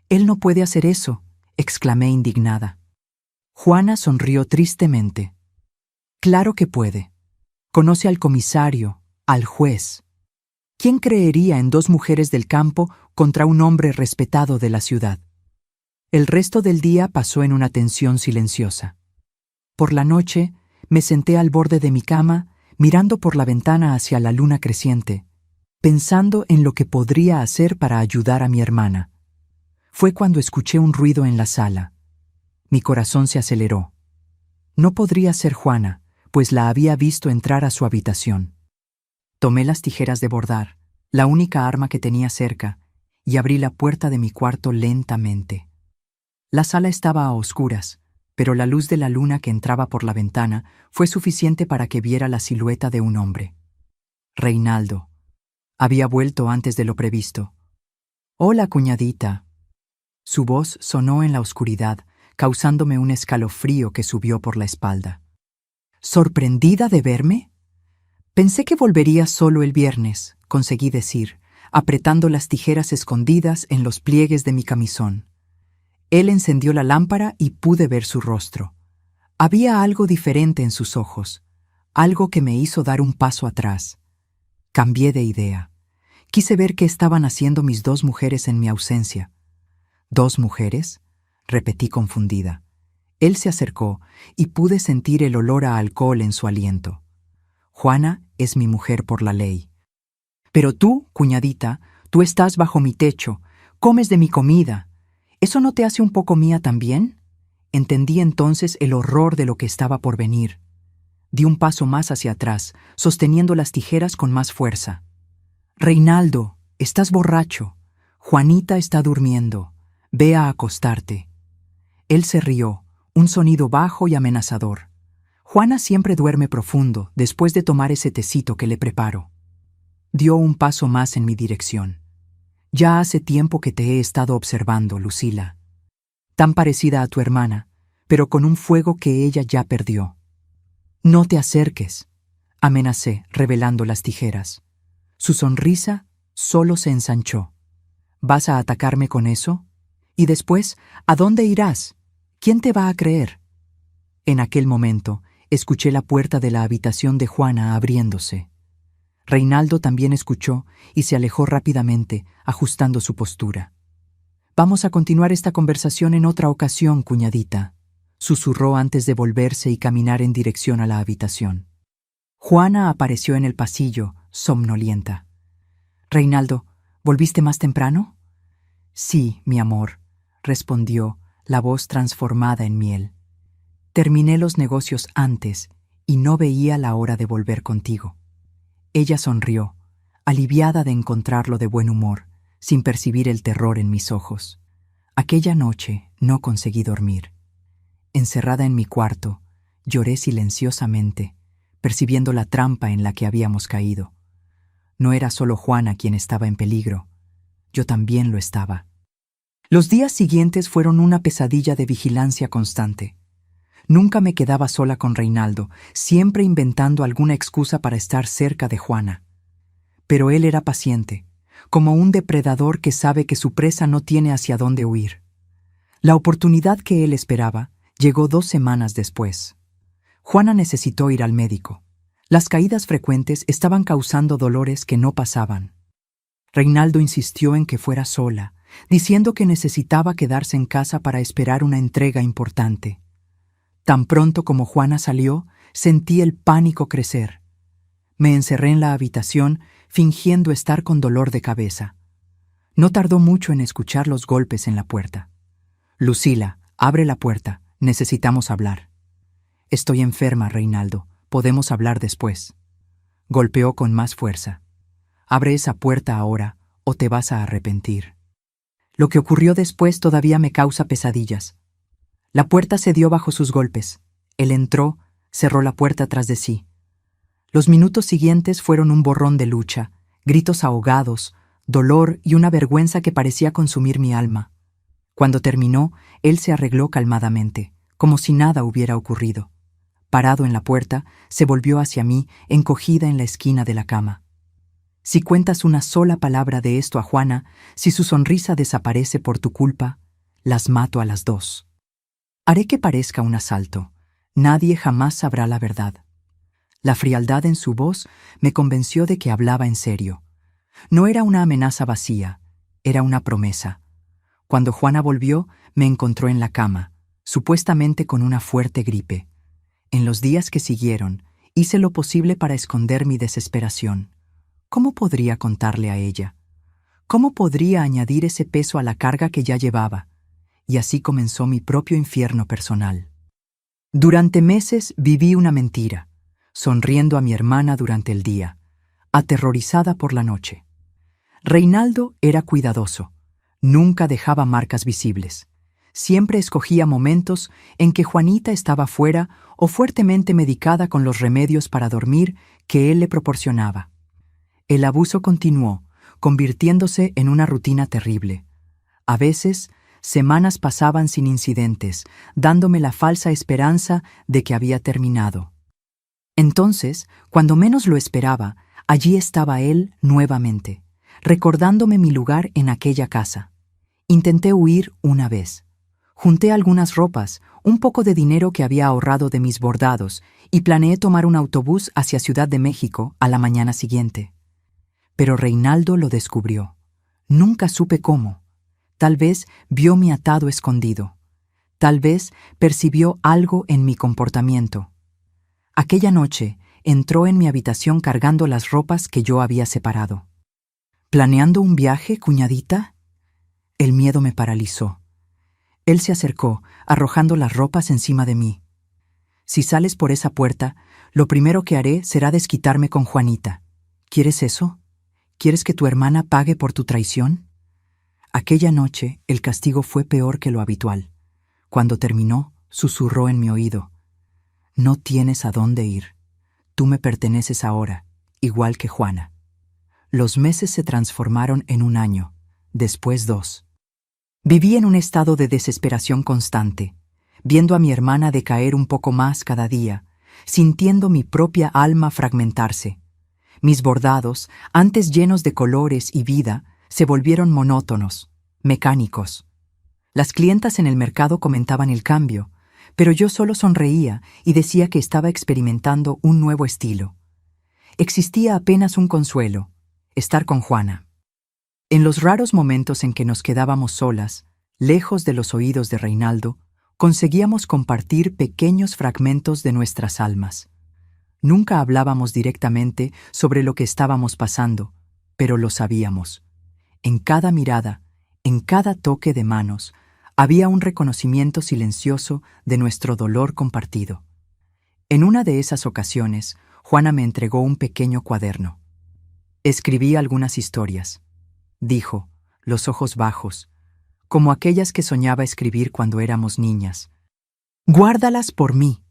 «Él no puede hacer eso», exclamé indignada. Juana sonrió tristemente. «Claro que puede. Conoce al comisario, al juez. ¿Quién creería en dos mujeres del campo contra un hombre respetado de la ciudad?». El resto del día pasó en una tensión silenciosa. Por la noche, me senté al borde de mi cama, mirando por la ventana hacia la luna creciente, pensando en lo que podría hacer para ayudar a mi hermana. Fue cuando escuché un ruido en la sala. Mi corazón se aceleró. No podría ser Juana, pues la había visto entrar a su habitación. Tomé las tijeras de bordar, la única arma que tenía cerca, y abrí la puerta de mi cuarto lentamente. La sala estaba a oscuras, pero la luz de la luna que entraba por la ventana fue suficiente para que viera la silueta de un hombre. Reinaldo. Había vuelto antes de lo previsto. «Hola, cuñadita». Su voz sonó en la oscuridad, causándome un escalofrío que subió por la espalda. «¿Sorprendida de verme?». «Pensé que volverías solo el viernes», conseguí decir, apretando las tijeras escondidas en los pliegues de mi camisón. Él encendió la lámpara y pude ver su rostro. Había algo diferente en sus ojos, algo que me hizo dar un paso atrás. Cambié de idea. Quise ver qué estaban haciendo mis dos mujeres en mi ausencia. «¿Dos mujeres?», repetí confundida. Él se acercó y pude sentir el olor a alcohol en su aliento. «Juana es mi mujer por la ley». «Pero tú, cuñadita, tú estás bajo mi techo, comes de mi comida. ¿Eso no te hace un poco mía también?». Entendí entonces el horror de lo que estaba por venir. Di un paso más hacia atrás, sosteniendo las tijeras con más fuerza. «Reinaldo, estás borracho. Juanita está durmiendo. Ve a acostarte». Él se rió, un sonido bajo y amenazador. «Juana siempre duerme profundo después de tomar ese tecito que le preparo». Dio un paso más en mi dirección. «Ya hace tiempo que te he estado observando, Lucila. Tan parecida a tu hermana, pero con un fuego que ella ya perdió». «No te acerques», amenacé, revelando las tijeras. Su sonrisa solo se ensanchó. «¿Vas a atacarme con eso? Y después, ¿a dónde irás? ¿Quién te va a creer?». En aquel momento, escuché la puerta de la habitación de Juana abriéndose. Reinaldo también escuchó y se alejó rápidamente, ajustando su postura. «Vamos a continuar esta conversación en otra ocasión, cuñadita», susurró antes de volverse y caminar en dirección a la habitación. Juana apareció en el pasillo, somnolienta. «Reinaldo, ¿volviste más temprano?». «Sí, mi amor», respondió, la voz transformada en miel. «Terminé los negocios antes y no veía la hora de volver contigo». Ella sonrió, aliviada de encontrarlo de buen humor, sin percibir el terror en mis ojos. Aquella noche no conseguí dormir. Encerrada en mi cuarto, lloré silenciosamente, percibiendo la trampa en la que habíamos caído. No era solo Juana quien estaba en peligro, yo también lo estaba. Los días siguientes fueron una pesadilla de vigilancia constante. Nunca me quedaba sola con Reinaldo, siempre inventando alguna excusa para estar cerca de Juana. Pero él era paciente, como un depredador que sabe que su presa no tiene hacia dónde huir. La oportunidad que él esperaba llegó 2 semanas después. Juana necesitó ir al médico. Las caídas frecuentes estaban causando dolores que no pasaban. Reinaldo insistió en que fuera sola, diciendo que necesitaba quedarse en casa para esperar una entrega importante. Tan pronto como Juana salió, sentí el pánico crecer. Me encerré en la habitación, fingiendo estar con dolor de cabeza. No tardó mucho en escuchar los golpes en la puerta. «Lucila, abre la puerta, necesitamos hablar». «Estoy enferma, Reinaldo, podemos hablar después». Golpeó con más fuerza. «Abre esa puerta ahora, o te vas a arrepentir». Lo que ocurrió después todavía me causa pesadillas. La puerta cedió bajo sus golpes. Él entró, cerró la puerta tras de sí. Los minutos siguientes fueron un borrón de lucha, gritos ahogados, dolor y una vergüenza que parecía consumir mi alma. Cuando terminó, él se arregló calmadamente, como si nada hubiera ocurrido. Parado en la puerta, se volvió hacia mí, encogida en la esquina de la cama. «Si cuentas una sola palabra de esto a Juana, si su sonrisa desaparece por tu culpa, las mato a las 2. Haré que parezca un asalto. Nadie jamás sabrá la verdad». La frialdad en su voz me convenció de que hablaba en serio. No era una amenaza vacía, era una promesa. Cuando Juana volvió, me encontró en la cama, supuestamente con una fuerte gripe. En los días que siguieron, hice lo posible para esconder mi desesperación. ¿Cómo podría contarle a ella? ¿Cómo podría añadir ese peso a la carga que ya llevaba? Y así comenzó mi propio infierno personal. Durante meses viví una mentira, sonriendo a mi hermana durante el día, aterrorizada por la noche. Reinaldo era cuidadoso, nunca dejaba marcas visibles. Siempre escogía momentos en que Juanita estaba fuera o fuertemente medicada con los remedios para dormir que él le proporcionaba. El abuso continuó, convirtiéndose en una rutina terrible. A veces, semanas pasaban sin incidentes, dándome la falsa esperanza de que había terminado. Entonces, cuando menos lo esperaba, allí estaba él nuevamente, recordándome mi lugar en aquella casa. Intenté huir una vez. Junté algunas ropas, un poco de dinero que había ahorrado de mis bordados y planeé tomar un autobús hacia Ciudad de México a la mañana siguiente. Pero Reinaldo lo descubrió. Nunca supe cómo. Tal vez vio mi atado escondido. Tal vez percibió algo en mi comportamiento. Aquella noche entró en mi habitación cargando las ropas que yo había separado. ¿Planeando un viaje, cuñadita? El miedo me paralizó. Él se acercó, arrojando las ropas encima de mí. «Si sales por esa puerta, lo primero que haré será desquitarme con Juanita. ¿Quieres eso? ¿Quieres que tu hermana pague por tu traición?» Aquella noche el castigo fue peor que lo habitual. Cuando terminó, susurró en mi oído: «No tienes a dónde ir. Tú me perteneces ahora, igual que Juana». Los meses se transformaron en un año, después 2. Viví en un estado de desesperación constante, viendo a mi hermana decaer un poco más cada día, sintiendo mi propia alma fragmentarse. Mis bordados, antes llenos de colores y vida, se volvieron monótonos, mecánicos. Las clientas en el mercado comentaban el cambio, pero yo solo sonreía y decía que estaba experimentando un nuevo estilo. Existía apenas un consuelo: estar con Juana. En los raros momentos en que nos quedábamos solas, lejos de los oídos de Reinaldo, conseguíamos compartir pequeños fragmentos de nuestras almas. Nunca hablábamos directamente sobre lo que estábamos pasando, pero lo sabíamos. En cada mirada, en cada toque de manos, había un reconocimiento silencioso de nuestro dolor compartido. En una de esas ocasiones, Juana me entregó un pequeño cuaderno. Escribí algunas historias, dijo, los ojos bajos, como aquellas que soñaba escribir cuando éramos niñas. «Guárdalas por mí».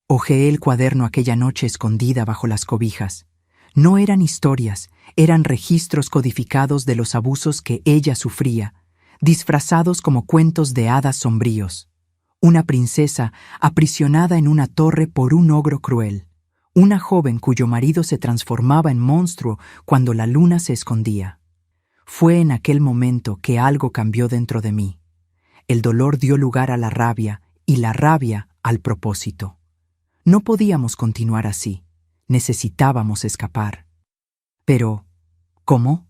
Hojeé el cuaderno aquella noche escondida bajo las cobijas. No eran historias, eran registros codificados de los abusos que ella sufría, disfrazados como cuentos de hadas sombríos. Una princesa aprisionada en una torre por un ogro cruel. Una joven cuyo marido se transformaba en monstruo cuando la luna se escondía. Fue en aquel momento que algo cambió dentro de mí. El dolor dio lugar a la rabia y la rabia al propósito. No podíamos continuar así. Necesitábamos escapar. Pero, ¿cómo?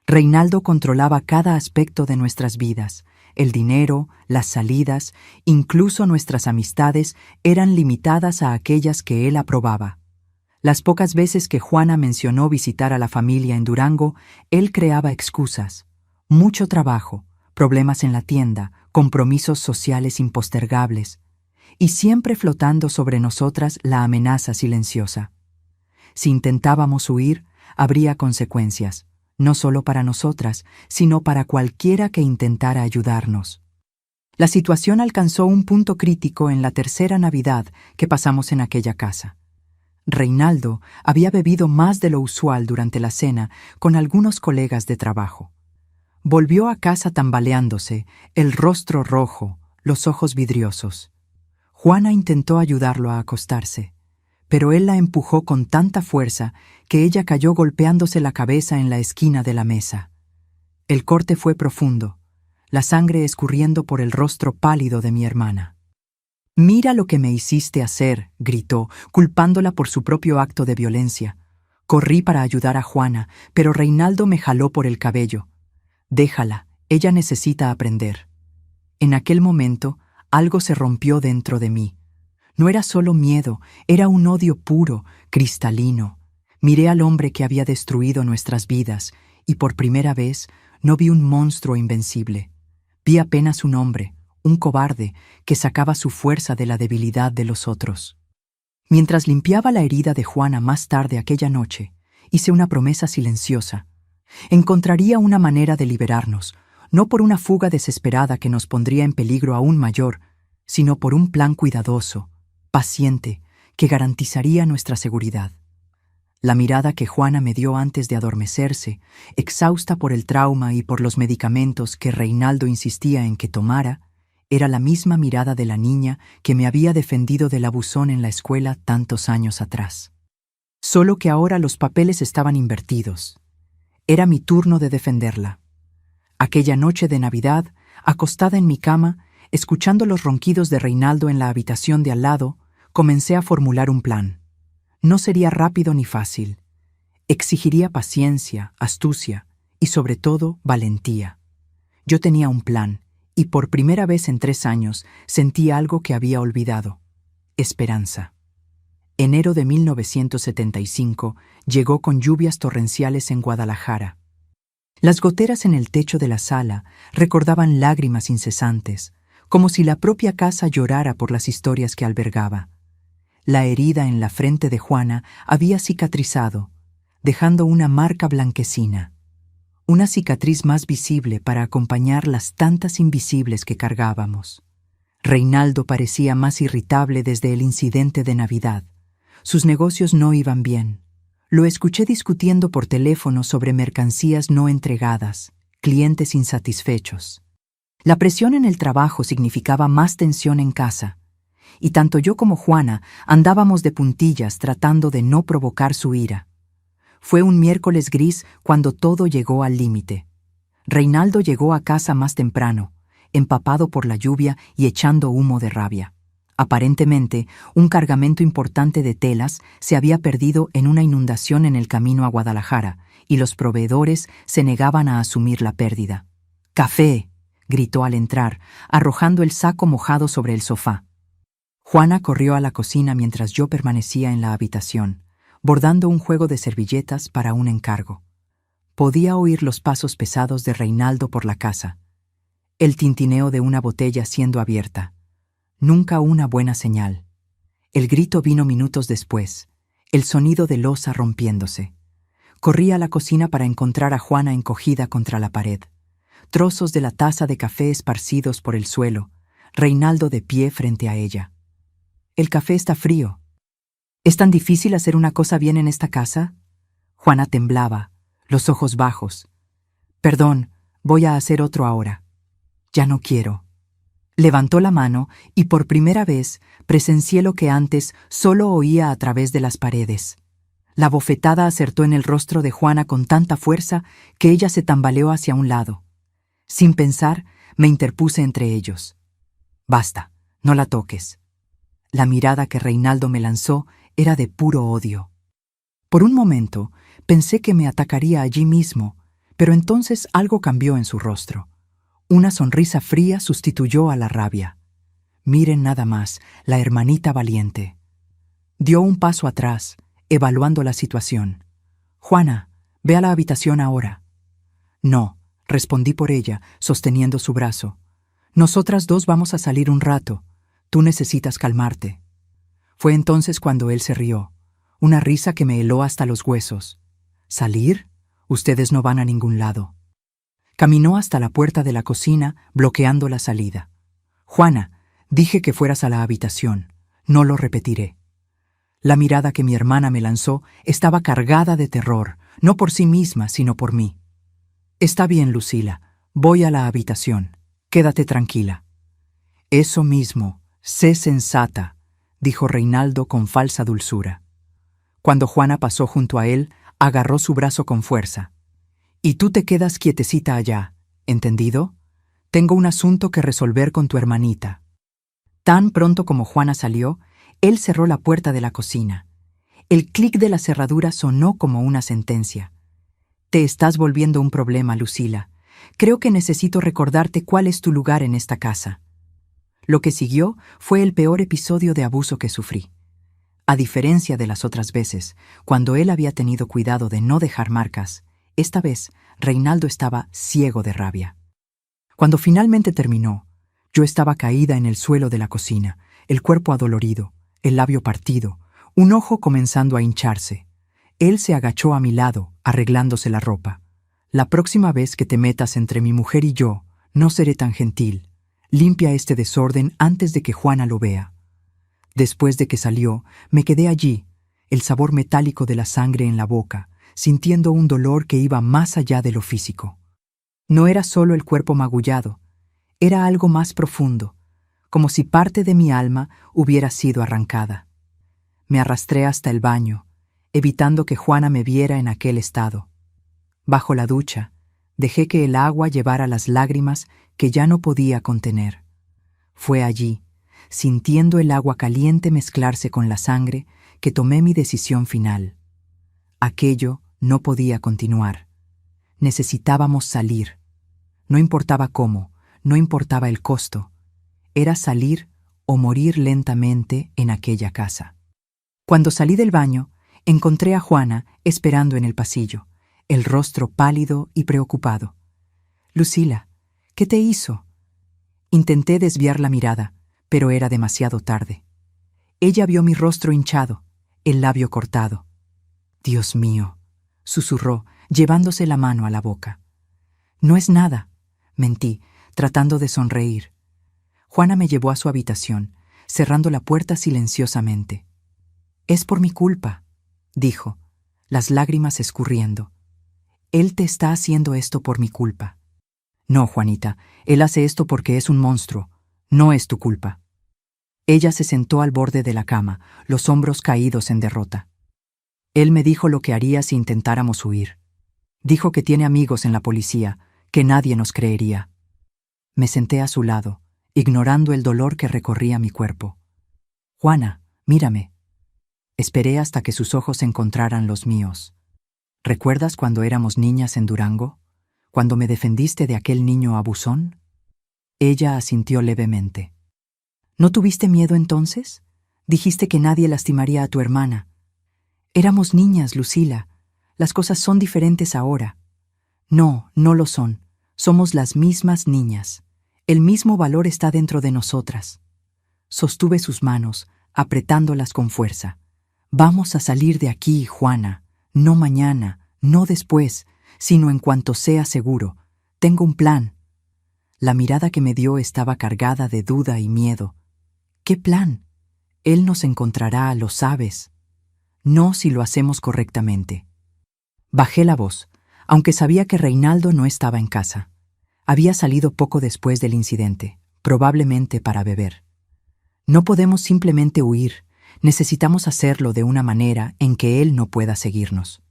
Reinaldo controlaba cada aspecto de nuestras vidas. El dinero, las salidas, incluso nuestras amistades eran limitadas a aquellas que él aprobaba. Las pocas veces que Juana mencionó visitar a la familia en Durango, él creaba excusas. Mucho trabajo, problemas en la tienda, compromisos sociales impostergables, y siempre flotando sobre nosotras la amenaza silenciosa. Si intentábamos huir, habría consecuencias. No solo para nosotras, sino para cualquiera que intentara ayudarnos. La situación alcanzó un punto crítico en la tercera Navidad que pasamos en aquella casa. Reinaldo había bebido más de lo usual durante la cena con algunos colegas de trabajo. Volvió a casa tambaleándose, el rostro rojo, los ojos vidriosos. Juana intentó ayudarlo a acostarse, pero él la empujó con tanta fuerza que ella cayó golpeándose la cabeza en la esquina de la mesa. El corte fue profundo, la sangre escurriendo por el rostro pálido de mi hermana. «Mira lo que me hiciste hacer», gritó, culpándola por su propio acto de violencia. Corrí para ayudar a Juana, pero Reinaldo me jaló por el cabello. «Déjala, ella necesita aprender». En aquel momento, algo se rompió dentro de mí. No era solo miedo, era un odio puro, cristalino. Miré al hombre que había destruido nuestras vidas y por primera vez no vi un monstruo invencible. Vi apenas un hombre, un cobarde, que sacaba su fuerza de la debilidad de los otros. Mientras limpiaba la herida de Juana más tarde aquella noche, hice una promesa silenciosa. Encontraría una manera de liberarnos, no por una fuga desesperada que nos pondría en peligro aún mayor, sino por un plan cuidadoso, paciente, que garantizaría nuestra seguridad. La mirada que Juana me dio antes de adormecerse, exhausta por el trauma y por los medicamentos que Reinaldo insistía en que tomara, era la misma mirada de la niña que me había defendido del abusón en la escuela tantos años atrás. Solo que ahora los papeles estaban invertidos. Era mi turno de defenderla. Aquella noche de Navidad, acostada en mi cama, escuchando los ronquidos de Reinaldo en la habitación de al lado, comencé a formular un plan. No sería rápido ni fácil. Exigiría paciencia, astucia y, sobre todo, valentía. Yo tenía un plan, y por primera vez en 3 años sentí algo que había olvidado: esperanza. Enero de 1975 llegó con lluvias torrenciales en Guadalajara. Las goteras en el techo de la sala recordaban lágrimas incesantes, como si la propia casa llorara por las historias que albergaba. La herida en la frente de Juana había cicatrizado, dejando una marca blanquecina. Una cicatriz más visible para acompañar las tantas invisibles que cargábamos. Reinaldo parecía más irritable desde el incidente de Navidad. Sus negocios no iban bien. Lo escuché discutiendo por teléfono sobre mercancías no entregadas, clientes insatisfechos. La presión en el trabajo significaba más tensión en casa, y tanto yo como Juana andábamos de puntillas tratando de no provocar su ira. Fue un miércoles gris cuando todo llegó al límite. Reinaldo llegó a casa más temprano, empapado por la lluvia y echando humo de rabia. Aparentemente, un cargamento importante de telas se había perdido en una inundación en el camino a Guadalajara, y los proveedores se negaban a asumir la pérdida. «¡Café!», gritó al entrar, arrojando el saco mojado sobre el sofá. Juana corrió a la cocina mientras yo permanecía en la habitación, bordando un juego de servilletas para un encargo. Podía oír los pasos pesados de Reinaldo por la casa, el tintineo de una botella siendo abierta. Nunca una buena señal. El grito vino minutos después, el sonido de loza rompiéndose. Corrí a la cocina para encontrar a Juana encogida contra la pared. Trozos de la taza de café esparcidos por el suelo, Reinaldo de pie frente a ella. «El café está frío». «¿Es tan difícil hacer una cosa bien en esta casa?». Juana temblaba, los ojos bajos. «Perdón, voy a hacer otro ahora». Ya no quiero. Levantó la mano y por primera vez presencié lo que antes solo oía a través de las paredes. La bofetada acertó en el rostro de Juana con tanta fuerza que ella se tambaleó hacia un lado. Sin pensar, me interpuse entre ellos. Basta, no la toques. La mirada que Reinaldo me lanzó era de puro odio. Por un momento pensé que me atacaría allí mismo, pero entonces algo cambió en su rostro. Una sonrisa fría sustituyó a la rabia. Miren nada más, la hermanita valiente. Dio un paso atrás, evaluando la situación. Juana, ve a la habitación ahora. No, respondí por ella, sosteniendo su brazo. Nosotras dos vamos a salir un rato. Tú necesitas calmarte. Fue entonces cuando él se rió, una risa que me heló hasta los huesos. ¿Salir? Ustedes no van a ningún lado. Caminó hasta la puerta de la cocina, bloqueando la salida. Juana, dije que fueras a la habitación. No lo repetiré. La mirada que mi hermana me lanzó estaba cargada de terror, no por sí misma, sino por mí. Está bien, Lucila, voy a la habitación. Quédate tranquila. Eso mismo, sé sensata, dijo Reinaldo con falsa dulzura. Cuando Juana pasó junto a él, agarró su brazo con fuerza. Y tú te quedas quietecita allá, ¿entendido? Tengo un asunto que resolver con tu hermanita. Tan pronto como Juana salió, él cerró la puerta de la cocina. El clic de la cerradura sonó como una sentencia. Te estás volviendo un problema, Lucila. Creo que necesito recordarte cuál es tu lugar en esta casa. Lo que siguió fue el peor episodio de abuso que sufrí. A diferencia de las otras veces, cuando él había tenido cuidado de no dejar marcas, esta vez Reinaldo estaba ciego de rabia. Cuando finalmente terminó, yo estaba caída en el suelo de la cocina, el cuerpo adolorido, el labio partido, un ojo comenzando a hincharse. Él se agachó a mi lado, arreglándose la ropa. La próxima vez que te metas entre mi mujer y yo, no seré tan gentil. Limpia este desorden antes de que Juana lo vea. Después de que salió, me quedé allí, el sabor metálico de la sangre en la boca, sintiendo un dolor que iba más allá de lo físico. No era solo el cuerpo magullado, era algo más profundo, como si parte de mi alma hubiera sido arrancada. Me arrastré hasta el baño, evitando que Juana me viera en aquel estado. Bajo la ducha, dejé que el agua llevara las lágrimas que ya no podía contener. Fue allí, sintiendo el agua caliente mezclarse con la sangre, que tomé mi decisión final. Aquello no podía continuar. Necesitábamos salir. No importaba cómo, no importaba el costo. Era salir o morir lentamente en aquella casa. Cuando salí del baño, encontré a Juana esperando en el pasillo, el rostro pálido y preocupado. Lucila, ¿qué te hizo? Intenté desviar la mirada, pero era demasiado tarde. Ella vio mi rostro hinchado, el labio cortado. Dios mío, susurró, llevándose la mano a la boca. No es nada, mentí, tratando de sonreír. Juana me llevó a su habitación, cerrando la puerta silenciosamente. Es por mi culpa, dijo, las lágrimas escurriendo. Él te está haciendo esto por mi culpa. No, Juanita, él hace esto porque es un monstruo. No es tu culpa. Ella se sentó al borde de la cama, los hombros caídos en derrota. Él me dijo lo que haría si intentáramos huir. Dijo que tiene amigos en la policía, que nadie nos creería. Me senté a su lado, ignorando el dolor que recorría mi cuerpo. Juana, mírame. Esperé hasta que sus ojos encontraran los míos. ¿Recuerdas cuando éramos niñas en Durango? ¿Cuando me defendiste de aquel niño abusón? Ella asintió levemente. ¿No tuviste miedo entonces? Dijiste que nadie lastimaría a tu hermana. Éramos niñas, Lucila. Las cosas son diferentes ahora. No, no lo son. Somos las mismas niñas. El mismo valor está dentro de nosotras. Sostuve sus manos, apretándolas con fuerza. Vamos a salir de aquí, Juana. No mañana, no después, sino en cuanto sea seguro. Tengo un plan. La mirada que me dio estaba cargada de duda y miedo. ¿Qué plan? Él nos encontrará, lo sabes. No si lo hacemos correctamente. Bajé la voz, aunque sabía que Reinaldo no estaba en casa. Había salido poco después del incidente, probablemente para beber. No podemos simplemente huir, necesitamos hacerlo de una manera en que él no pueda seguirnos.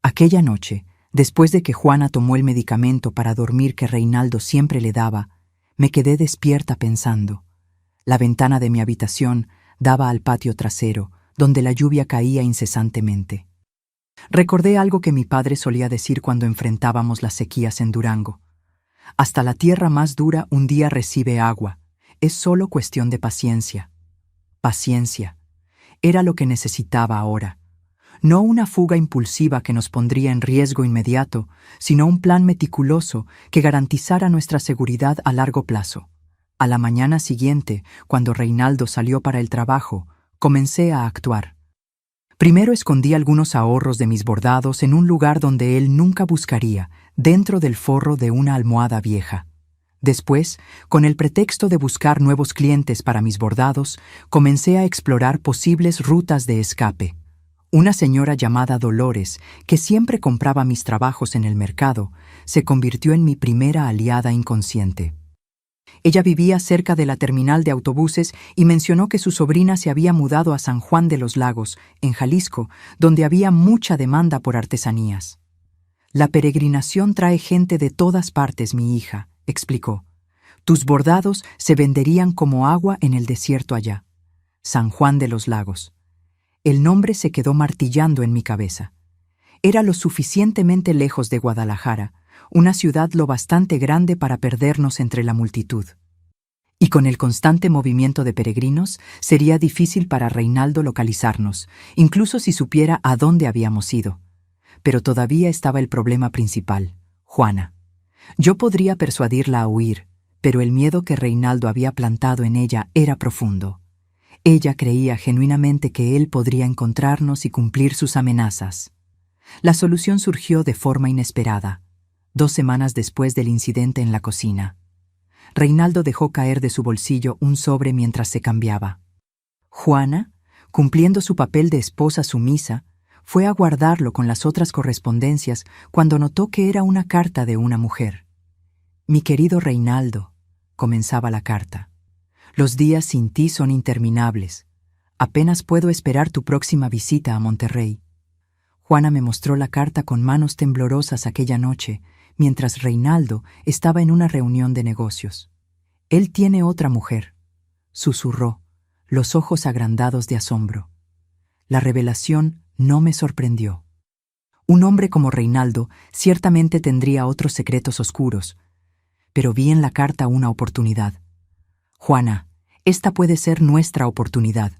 Aquella noche, después de que Juana tomó el medicamento para dormir que Reinaldo siempre le daba, me quedé despierta pensando. La ventana de mi habitación daba al patio trasero, donde la lluvia caía incesantemente. Recordé algo que mi padre solía decir cuando enfrentábamos las sequías en Durango. Hasta la tierra más dura un día recibe agua. Es solo cuestión de paciencia. Paciencia. Era lo que necesitaba ahora. No una fuga impulsiva que nos pondría en riesgo inmediato, sino un plan meticuloso que garantizara nuestra seguridad a largo plazo. A la mañana siguiente, cuando Reinaldo salió para el trabajo, comencé a actuar. Primero escondí algunos ahorros de mis bordados en un lugar donde él nunca buscaría, dentro del forro de una almohada vieja. Después, con el pretexto de buscar nuevos clientes para mis bordados, comencé a explorar posibles rutas de escape. Una señora llamada Dolores, que siempre compraba mis trabajos en el mercado, se convirtió en mi primera aliada inconsciente. Ella vivía cerca de la terminal de autobuses y mencionó que su sobrina se había mudado a San Juan de los Lagos, en Jalisco, donde había mucha demanda por artesanías. La peregrinación trae gente de todas partes, mi hija, explicó. Tus bordados se venderían como agua en el desierto allá. San Juan de los Lagos. El nombre se quedó martillando en mi cabeza. Era lo suficientemente lejos de Guadalajara, una ciudad lo bastante grande para perdernos entre la multitud. Y con el constante movimiento de peregrinos, sería difícil para Reinaldo localizarnos, incluso si supiera a dónde habíamos ido. Pero todavía estaba el problema principal, Juana. Yo podría persuadirla a huir, pero el miedo que Reinaldo había plantado en ella era profundo. Ella creía genuinamente que él podría encontrarnos y cumplir sus amenazas. La solución surgió de forma inesperada, 2 semanas después del incidente en la cocina. Reinaldo dejó caer de su bolsillo un sobre mientras se cambiaba. Juana, cumpliendo su papel de esposa sumisa, fue a guardarlo con las otras correspondencias cuando notó que era una carta de una mujer. Mi querido Reinaldo, comenzaba la carta. Los días sin ti son interminables. Apenas puedo esperar tu próxima visita a Monterrey. Juana me mostró la carta con manos temblorosas aquella noche, mientras Reinaldo estaba en una reunión de negocios. Él tiene otra mujer, susurró, los ojos agrandados de asombro. La revelación no me sorprendió. Un hombre como Reinaldo ciertamente tendría otros secretos oscuros, pero vi en la carta una oportunidad. Juana, esta puede ser nuestra oportunidad.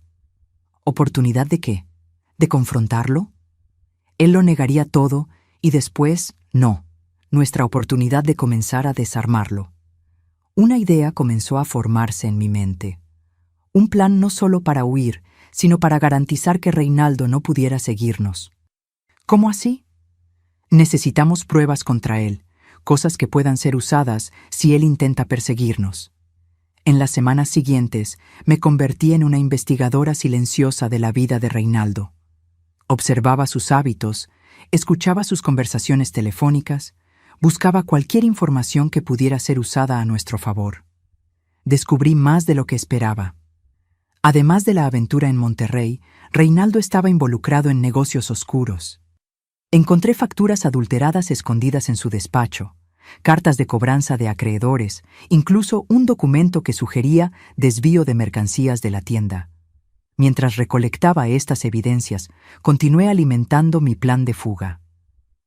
¿Oportunidad de qué? ¿De confrontarlo? Él lo negaría todo y después, no, nuestra oportunidad de comenzar a desarmarlo. Una idea comenzó a formarse en mi mente. Un plan no solo para huir, sino para garantizar que Reinaldo no pudiera seguirnos. ¿Cómo así? Necesitamos pruebas contra él, cosas que puedan ser usadas si él intenta perseguirnos. En las semanas siguientes, me convertí en una investigadora silenciosa de la vida de Reinaldo. Observaba sus hábitos, escuchaba sus conversaciones telefónicas, buscaba cualquier información que pudiera ser usada a nuestro favor. Descubrí más de lo que esperaba. Además de la aventura en Monterrey, Reinaldo estaba involucrado en negocios oscuros. Encontré facturas adulteradas escondidas en su despacho, cartas de cobranza de acreedores, incluso un documento que sugería desvío de mercancías de la tienda. Mientras recolectaba estas evidencias, continué alimentando mi plan de fuga.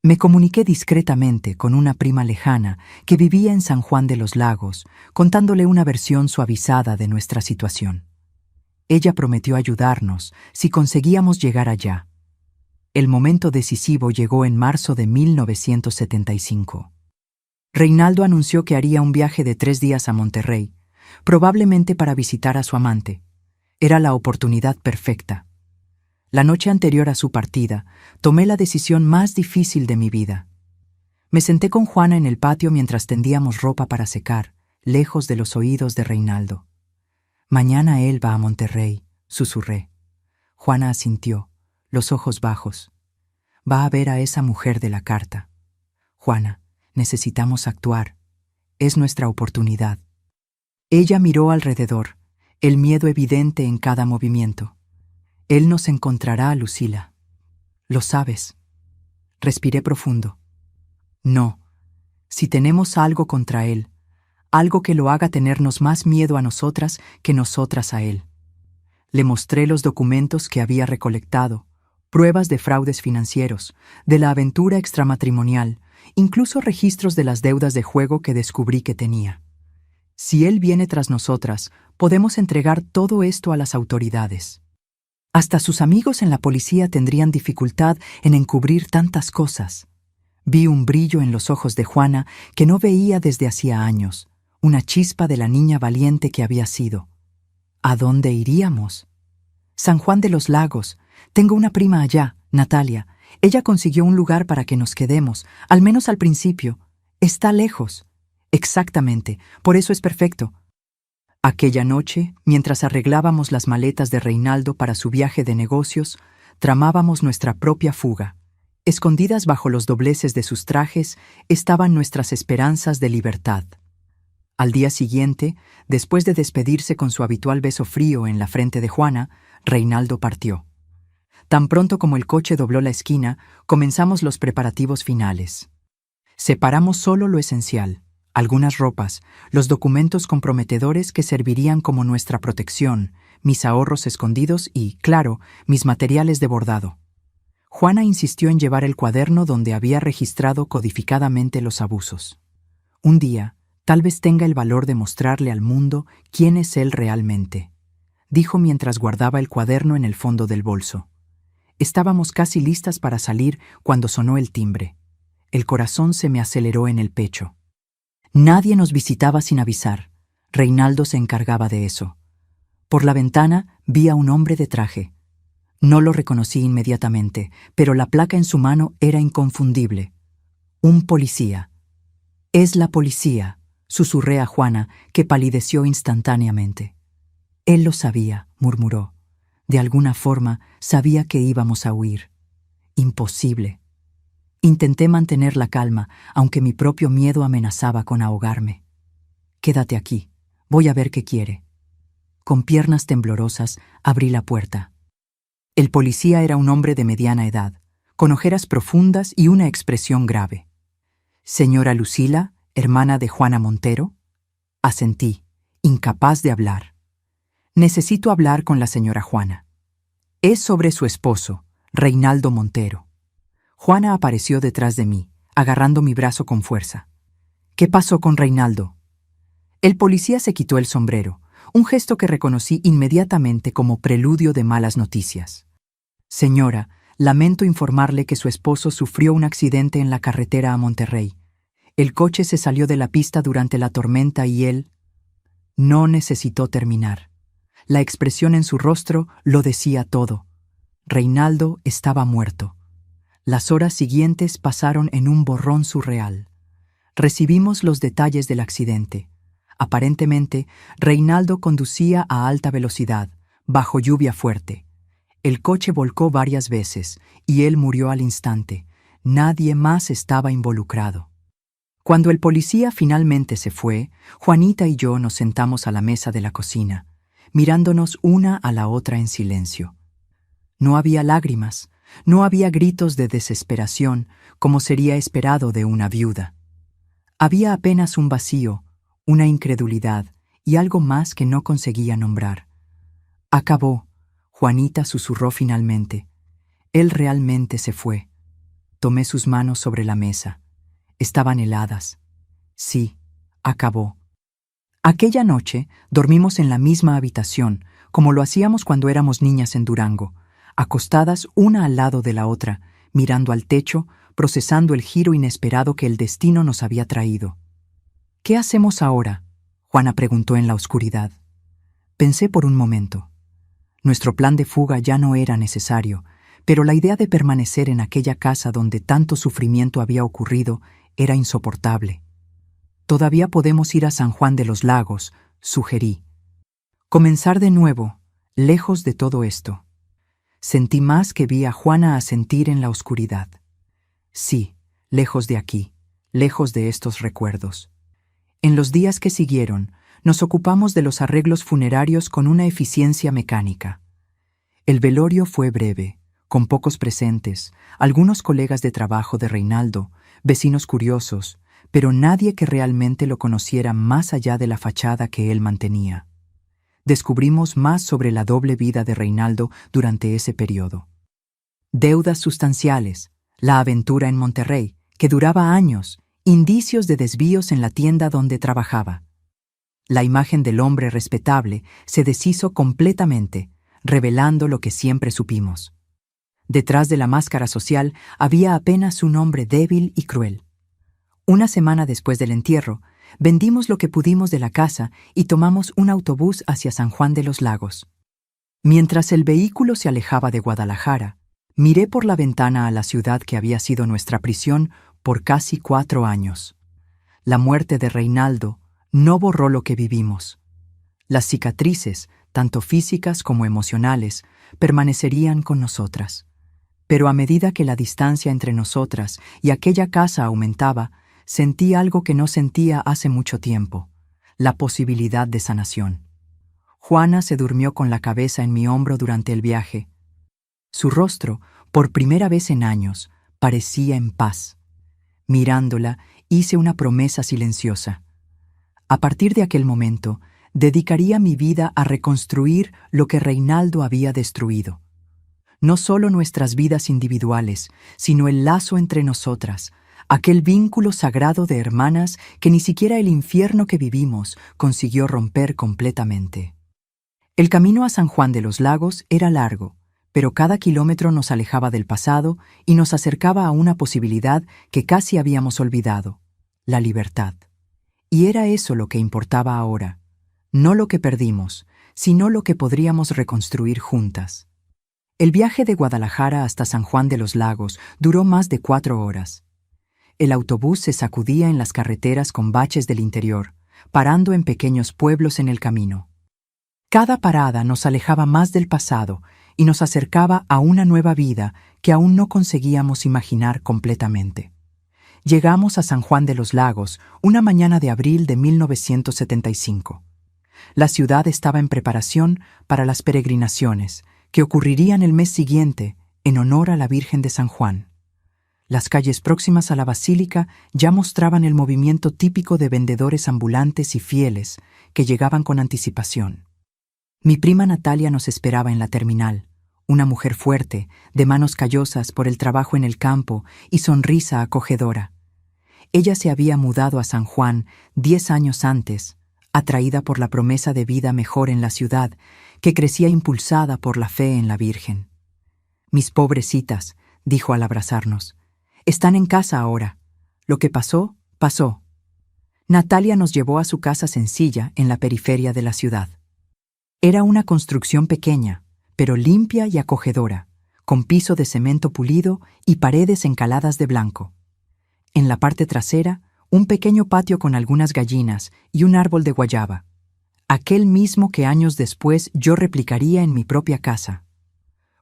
Me comuniqué discretamente con una prima lejana que vivía en San Juan de los Lagos, contándole una versión suavizada de nuestra situación. Ella prometió ayudarnos si conseguíamos llegar allá. El momento decisivo llegó en marzo de 1975. Reinaldo anunció que haría un viaje de 3 días a Monterrey, probablemente para visitar a su amante. Era la oportunidad perfecta. La noche anterior a su partida, tomé la decisión más difícil de mi vida. Me senté con Juana en el patio mientras tendíamos ropa para secar, lejos de los oídos de Reinaldo. Mañana él va a Monterrey, susurré. Juana asintió, los ojos bajos. Va a ver a esa mujer de la carta. Juana, necesitamos actuar. es nuestra oportunidad. Ella miró alrededor, el miedo evidente en cada movimiento. Él nos encontrará, Lucila. Lo sabes. Respiré profundo. No. Si tenemos algo contra él, algo que lo haga tenernos más miedo a nosotras que nosotras a él. Le mostré los documentos que había recolectado, pruebas de fraudes financieros, de la aventura extramatrimonial, incluso registros de las deudas de juego que descubrí que tenía. Si él viene tras nosotras, podemos entregar todo esto a las autoridades. Hasta sus amigos en la policía tendrían dificultad en encubrir tantas cosas. Vi un brillo en los ojos de Juana que no veía desde hacía años, una chispa de la niña valiente que había sido. ¿A dónde iríamos? San Juan de los Lagos. Tengo una prima allá, Natalia. Ella consiguió un lugar para que nos quedemos, al menos al principio. Está lejos. Exactamente, por eso es perfecto. Aquella noche, mientras arreglábamos las maletas de Reinaldo para su viaje de negocios, tramábamos nuestra propia fuga. Escondidas bajo los dobleces de sus trajes estaban nuestras esperanzas de libertad. Al día siguiente, después de despedirse con su habitual beso frío en la frente de Juana, Reinaldo partió. Tan pronto como el coche dobló la esquina, comenzamos los preparativos finales. Separamos solo lo esencial, algunas ropas, los documentos comprometedores que servirían como nuestra protección, mis ahorros escondidos y, claro, mis materiales de bordado. Juana insistió en llevar el cuaderno donde había registrado codificadamente los abusos. Un día, tal vez tenga el valor de mostrarle al mundo quién es él realmente, dijo mientras guardaba el cuaderno en el fondo del bolso. Estábamos casi listas para salir cuando sonó el timbre. El corazón se me aceleró en el pecho. Nadie nos visitaba sin avisar. Reinaldo se encargaba de eso. Por la ventana vi a un hombre de traje. No lo reconocí inmediatamente, pero la placa en su mano era inconfundible. Un policía. «Es la policía», susurré a Juana, que palideció instantáneamente. «Él lo sabía», murmuró. «De alguna forma sabía que íbamos a huir. Imposible». Intenté mantener la calma, aunque mi propio miedo amenazaba con ahogarme. «Quédate aquí. Voy a ver qué quiere». Con piernas temblorosas, abrí la puerta. El policía era un hombre de mediana edad, con ojeras profundas y una expresión grave. «¿Señora Lucila, hermana de Juana Montero?» Asentí, incapaz de hablar. «Necesito hablar con la señora Juana. Es sobre su esposo, Reinaldo Montero». Juana apareció detrás de mí, agarrando mi brazo con fuerza. «¿Qué pasó con Reinaldo?» El policía se quitó el sombrero, un gesto que reconocí inmediatamente como preludio de malas noticias. «Señora, lamento informarle que su esposo sufrió un accidente en la carretera a Monterrey. El coche se salió de la pista durante la tormenta y él...» No necesitó terminar. La expresión en su rostro lo decía todo. Reinaldo estaba muerto. Las horas siguientes pasaron en un borrón surreal. Recibimos los detalles del accidente. Aparentemente, Reinaldo conducía a alta velocidad, bajo lluvia fuerte. El coche volcó varias veces y él murió al instante. Nadie más estaba involucrado. Cuando el policía finalmente se fue, Juanita y yo nos sentamos a la mesa de la cocina, mirándonos una a la otra en silencio. No había lágrimas, no había gritos de desesperación, como sería esperado de una viuda. Había apenas un vacío, una incredulidad y algo más que no conseguía nombrar. «Acabó», Juanita susurró finalmente. «Él realmente se fue». Tomé sus manos sobre la mesa. Estaban heladas. «Sí, acabó». Aquella noche dormimos en la misma habitación, como lo hacíamos cuando éramos niñas en Durango, acostadas una al lado de la otra, mirando al techo, procesando el giro inesperado que el destino nos había traído. «¿Qué hacemos ahora?», Juana preguntó en la oscuridad. Pensé por un momento. Nuestro plan de fuga ya no era necesario, pero la idea de permanecer en aquella casa donde tanto sufrimiento había ocurrido era insoportable. «Todavía podemos ir a San Juan de los Lagos», sugerí. «Comenzar de nuevo, lejos de todo esto». Sentí más que vi a Juana asentir en la oscuridad. «Sí, lejos de aquí, lejos de estos recuerdos». En los días que siguieron, nos ocupamos de los arreglos funerarios con una eficiencia mecánica. El velorio fue breve, con pocos presentes, algunos colegas de trabajo de Reinaldo, vecinos curiosos, pero nadie que realmente lo conociera más allá de la fachada que él mantenía. Descubrimos más sobre la doble vida de Reinaldo durante ese periodo. Deudas sustanciales, la aventura en Monterrey, que duraba años, indicios de desvíos en la tienda donde trabajaba. La imagen del hombre respetable se deshizo completamente, revelando lo que siempre supimos. Detrás de la máscara social había apenas un hombre débil y cruel. Una semana después del entierro, vendimos lo que pudimos de la casa y tomamos un autobús hacia San Juan de los Lagos. Mientras el vehículo se alejaba de Guadalajara, miré por la ventana a la ciudad que había sido nuestra prisión por casi 4 años. La muerte de Reinaldo no borró lo que vivimos. Las cicatrices, tanto físicas como emocionales, permanecerían con nosotras. Pero a medida que la distancia entre nosotras y aquella casa aumentaba, sentí algo que no sentía hace mucho tiempo: la posibilidad de sanación. Juana se durmió con la cabeza en mi hombro durante el viaje. Su rostro, por primera vez en años, parecía en paz. Mirándola, hice una promesa silenciosa. A partir de aquel momento, dedicaría mi vida a reconstruir lo que Reinaldo había destruido. No solo nuestras vidas individuales, sino el lazo entre nosotras, aquel vínculo sagrado de hermanas que ni siquiera el infierno que vivimos consiguió romper completamente. El camino a San Juan de los Lagos era largo, pero cada kilómetro nos alejaba del pasado y nos acercaba a una posibilidad que casi habíamos olvidado: la libertad. Y era eso lo que importaba ahora, no lo que perdimos, sino lo que podríamos reconstruir juntas. El viaje de Guadalajara hasta San Juan de los Lagos duró más de 4 horas. El autobús se sacudía en las carreteras con baches del interior, parando en pequeños pueblos en el camino. Cada parada nos alejaba más del pasado y nos acercaba a una nueva vida que aún no conseguíamos imaginar completamente. Llegamos a San Juan de los Lagos una mañana de abril de 1975. La ciudad estaba en preparación para las peregrinaciones, que ocurrirían el mes siguiente en honor a la Virgen de San Juan. Las calles próximas a la basílica ya mostraban el movimiento típico de vendedores ambulantes y fieles que llegaban con anticipación. Mi prima Natalia nos esperaba en la terminal, una mujer fuerte, de manos callosas por el trabajo en el campo y sonrisa acogedora. Ella se había mudado a San Juan 10 años antes, atraída por la promesa de vida mejor en la ciudad, que crecía impulsada por la fe en la Virgen. «Mis pobrecitas», dijo al abrazarnos, «están en casa ahora. Lo que pasó, pasó». Natalia nos llevó a su casa sencilla en la periferia de la ciudad. Era una construcción pequeña, pero limpia y acogedora, con piso de cemento pulido y paredes encaladas de blanco. En la parte trasera, un pequeño patio con algunas gallinas y un árbol de guayaba, aquel mismo que años después yo replicaría en mi propia casa.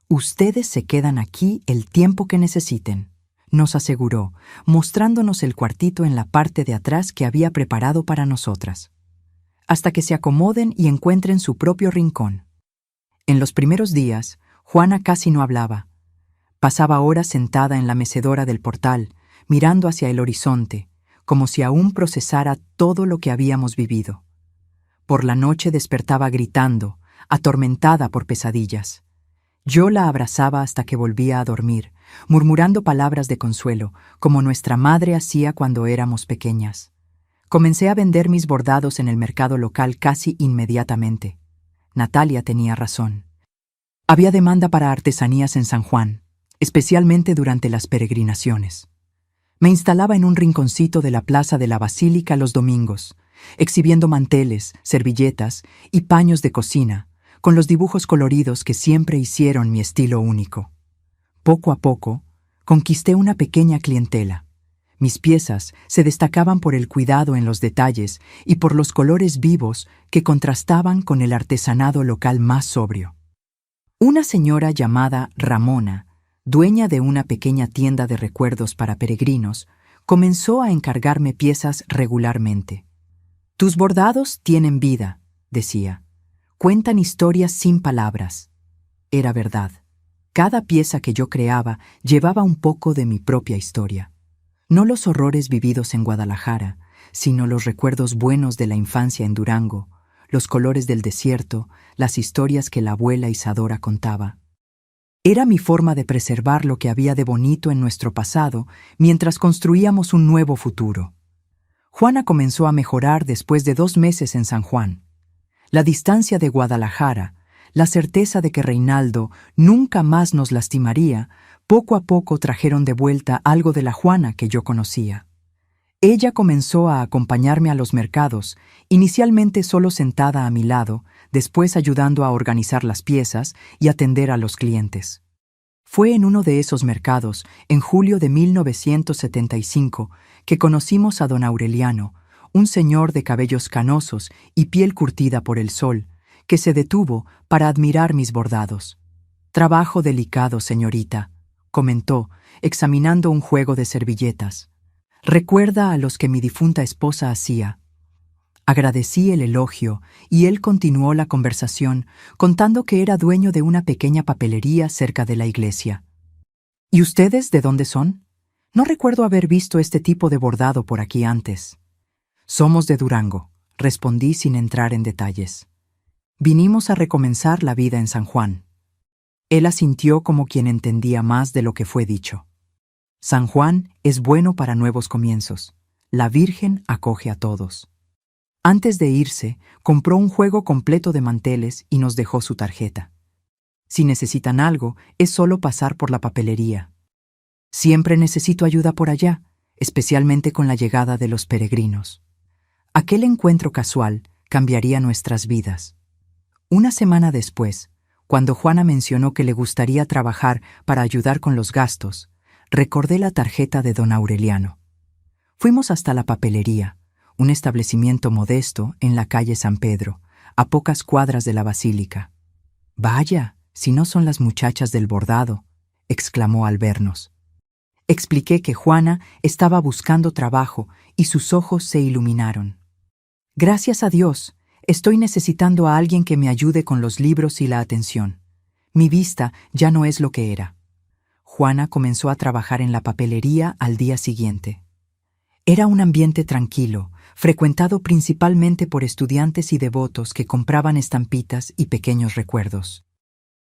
«Ustedes se quedan aquí el tiempo que necesiten», nos aseguró, mostrándonos el cuartito en la parte de atrás que había preparado para nosotras, hasta que se acomoden y encuentren su propio rincón. En los primeros días, Juana casi no hablaba. Pasaba horas sentada en la mecedora del portal, mirando hacia el horizonte, como si aún procesara todo lo que habíamos vivido. Por la noche despertaba gritando, atormentada por pesadillas. Yo la abrazaba hasta que volvía a dormir, murmurando palabras de consuelo, como nuestra madre hacía cuando éramos pequeñas. Comencé a vender mis bordados en el mercado local casi inmediatamente. Natalia tenía razón. Había demanda para artesanías en San Juan, especialmente durante las peregrinaciones. Me instalaba en un rinconcito de la plaza de la Basílica los domingos, exhibiendo manteles, servilletas y paños de cocina, con los dibujos coloridos que siempre hicieron mi estilo único. Poco a poco, conquisté una pequeña clientela. Mis piezas se destacaban por el cuidado en los detalles y por los colores vivos que contrastaban con el artesanado local más sobrio. Una señora llamada Ramona, dueña de una pequeña tienda de recuerdos para peregrinos, comenzó a encargarme piezas regularmente. Tus bordados tienen vida, decía. Cuentan historias sin palabras. Era verdad. Cada pieza que yo creaba llevaba un poco de mi propia historia. No los horrores vividos en Guadalajara, sino los recuerdos buenos de la infancia en Durango, los colores del desierto, las historias que la abuela Isadora contaba. Era mi forma de preservar lo que había de bonito en nuestro pasado mientras construíamos un nuevo futuro. Juana comenzó a mejorar después de 2 meses en San Juan. La distancia de Guadalajara, la certeza de que Reinaldo nunca más nos lastimaría, poco a poco trajeron de vuelta algo de la Juana que yo conocía. Ella comenzó a acompañarme a los mercados, inicialmente solo sentada a mi lado, después ayudando a organizar las piezas y atender a los clientes. Fue en uno de esos mercados, en julio de 1975, que conocimos a don Aureliano, un señor de cabellos canosos y piel curtida por el sol, que se detuvo para admirar mis bordados. «Trabajo delicado, señorita», comentó, examinando un juego de servilletas. «Recuerda a los que mi difunta esposa hacía». Agradecí el elogio y él continuó la conversación contando que era dueño de una pequeña papelería cerca de la iglesia. «¿Y ustedes de dónde son? No recuerdo haber visto este tipo de bordado por aquí antes». «Somos de Durango», respondí sin entrar en detalles. «Vinimos a recomenzar la vida en San Juan». Él asintió como quien entendía más de lo que fue dicho. San Juan es bueno para nuevos comienzos. La Virgen acoge a todos. Antes de irse, compró un juego completo de manteles y nos dejó su tarjeta. Si necesitan algo, es solo pasar por la papelería. Siempre necesito ayuda por allá, especialmente con la llegada de los peregrinos. Aquel encuentro casual cambiaría nuestras vidas. Una semana después, cuando Juana mencionó que le gustaría trabajar para ayudar con los gastos, recordé la tarjeta de don Aureliano. Fuimos hasta la papelería, un establecimiento modesto en la calle San Pedro, a pocas cuadras de la basílica. «Vaya, si no son las muchachas del bordado», exclamó al vernos. Expliqué que Juana estaba buscando trabajo y sus ojos se iluminaron. «Gracias a Dios, estoy necesitando a alguien que me ayude con los libros y la atención. Mi vista ya no es lo que era». Juana comenzó a trabajar en la papelería al día siguiente. Era un ambiente tranquilo, frecuentado principalmente por estudiantes y devotos que compraban estampitas y pequeños recuerdos.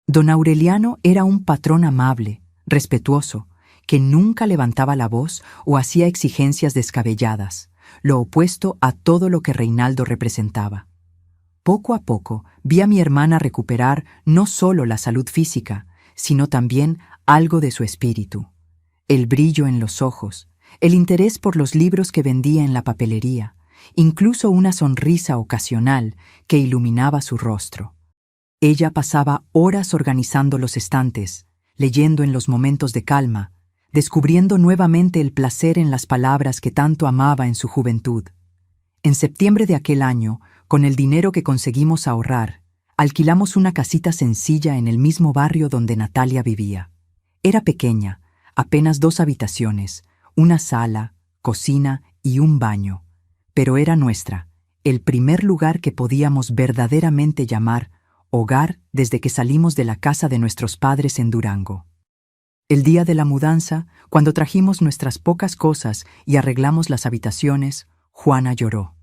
Don Aureliano era un patrón amable, respetuoso, que nunca levantaba la voz o hacía exigencias descabelladas, lo opuesto a todo lo que Reinaldo representaba. Poco a poco vi a mi hermana recuperar no solo la salud física, sino también algo de su espíritu, el brillo en los ojos, el interés por los libros que vendía en la papelería, incluso una sonrisa ocasional que iluminaba su rostro. Ella pasaba horas organizando los estantes, leyendo en los momentos de calma, descubriendo nuevamente el placer en las palabras que tanto amaba en su juventud. En septiembre de aquel año, con el dinero que conseguimos ahorrar, alquilamos una casita sencilla en el mismo barrio donde Natalia vivía. Era pequeña, apenas 2 habitaciones, una sala, cocina y un baño, pero era nuestra, el primer lugar que podíamos verdaderamente llamar hogar desde que salimos de la casa de nuestros padres en Durango. El día de la mudanza, cuando trajimos nuestras pocas cosas y arreglamos las habitaciones, Juana lloró.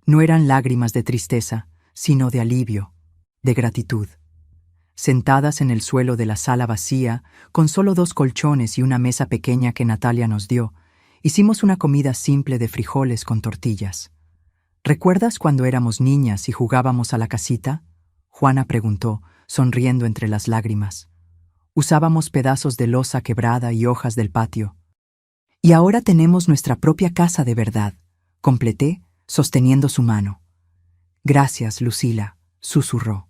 No eran lágrimas de tristeza, sino de alivio, de gratitud. Sentadas en el suelo de la sala vacía, con solo 2 colchones y una mesa pequeña que Natalia nos dio, hicimos una comida simple de frijoles con tortillas. ¿Recuerdas cuando éramos niñas y jugábamos a la casita?, Juana preguntó, sonriendo entre las lágrimas. Usábamos pedazos de losa quebrada y hojas del patio. Y ahora tenemos nuestra propia casa de verdad, completé, sosteniendo su mano. Gracias, Lucila, susurró.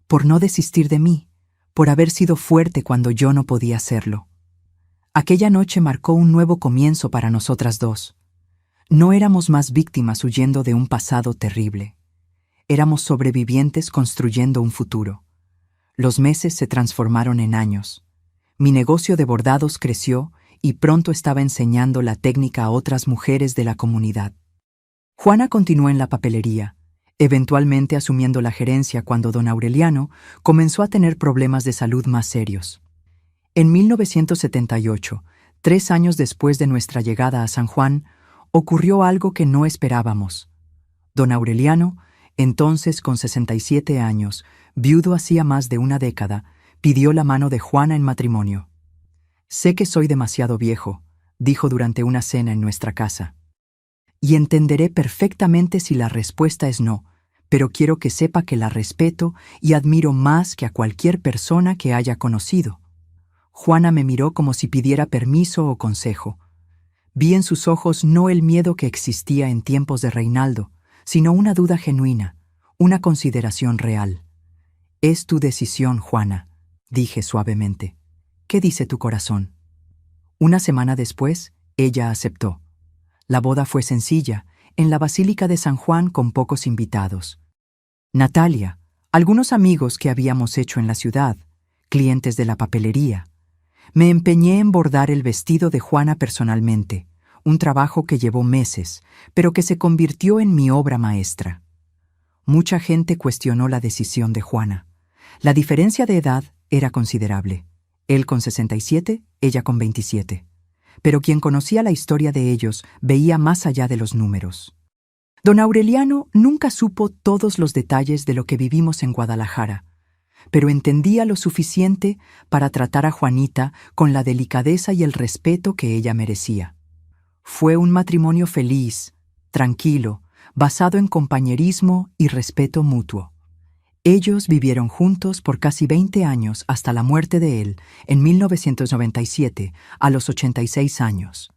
Por no desistir de mí, por haber sido fuerte cuando yo no podía serlo. Aquella noche marcó un nuevo comienzo para nosotras dos. No éramos más víctimas huyendo de un pasado terrible. Éramos sobrevivientes construyendo un futuro. Los meses se transformaron en años. Mi negocio de bordados creció y pronto estaba enseñando la técnica a otras mujeres de la comunidad. Juana continuó en la papelería, eventualmente asumiendo la gerencia cuando don Aureliano comenzó a tener problemas de salud más serios. En 1978, 3 años después de nuestra llegada a San Juan, ocurrió algo que no esperábamos. Don Aureliano, entonces con 67 años, viudo hacía más de una década, pidió la mano de Juana en matrimonio. «Sé que soy demasiado viejo», dijo durante una cena en nuestra casa. «Y entenderé perfectamente si la respuesta es no, pero quiero que sepa que la respeto y admiro más que a cualquier persona que haya conocido». Juana me miró como si pidiera permiso o consejo. Vi en sus ojos no el miedo que existía en tiempos de Reinaldo, sino una duda genuina, una consideración real. «Es tu decisión, Juana», dije suavemente. «¿Qué dice tu corazón?» Una semana después, ella aceptó. La boda fue sencilla, en la Basílica de San Juan con pocos invitados. Natalia, algunos amigos que habíamos hecho en la ciudad, clientes de la papelería. Me empeñé en bordar el vestido de Juana personalmente, un trabajo que llevó meses, pero que se convirtió en mi obra maestra. Mucha gente cuestionó la decisión de Juana. La diferencia de edad era considerable. Él con 67, ella con 27. Pero quien conocía la historia de ellos veía más allá de los números. Don Aureliano nunca supo todos los detalles de lo que vivimos en Guadalajara, pero entendía lo suficiente para tratar a Juanita con la delicadeza y el respeto que ella merecía. Fue un matrimonio feliz, tranquilo, basado en compañerismo y respeto mutuo. Ellos vivieron juntos por casi 20 años hasta la muerte de él en 1997, a los 86 años.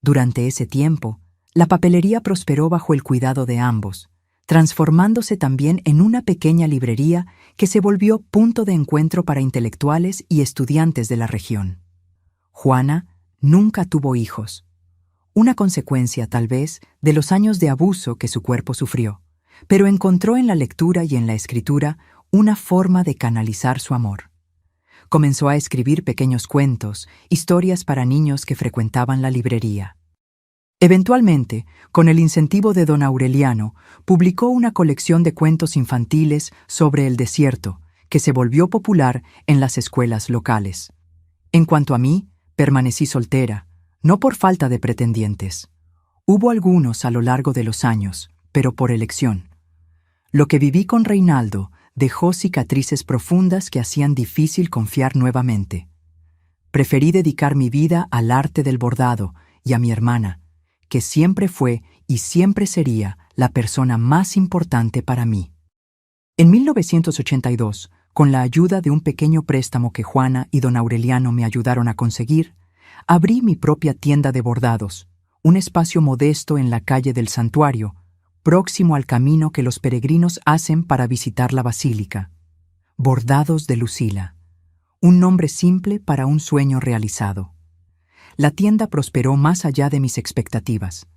Durante ese tiempo, la papelería prosperó bajo el cuidado de ambos, transformándose también en una pequeña librería que se volvió punto de encuentro para intelectuales y estudiantes de la región. Juana nunca tuvo hijos, una consecuencia, tal vez, de los años de abuso que su cuerpo sufrió, pero encontró en la lectura y en la escritura una forma de canalizar su amor. Comenzó a escribir pequeños cuentos, historias para niños que frecuentaban la librería. Eventualmente, con el incentivo de don Aureliano, publicó una colección de cuentos infantiles sobre el desierto, que se volvió popular en las escuelas locales. En cuanto a mí, permanecí soltera, no por falta de pretendientes. Hubo algunos a lo largo de los años, pero por elección. Lo que viví con Reinaldo dejó cicatrices profundas que hacían difícil confiar nuevamente. Preferí dedicar mi vida al arte del bordado y a mi hermana, que siempre fue y siempre sería la persona más importante para mí. En 1982, con la ayuda de un pequeño préstamo que Juana y don Aureliano me ayudaron a conseguir, abrí mi propia tienda de bordados, un espacio modesto en la calle del Santuario, próximo al camino que los peregrinos hacen para visitar la basílica. Bordados de Lucila, un nombre simple para un sueño realizado. La tienda prosperó más allá de mis expectativas.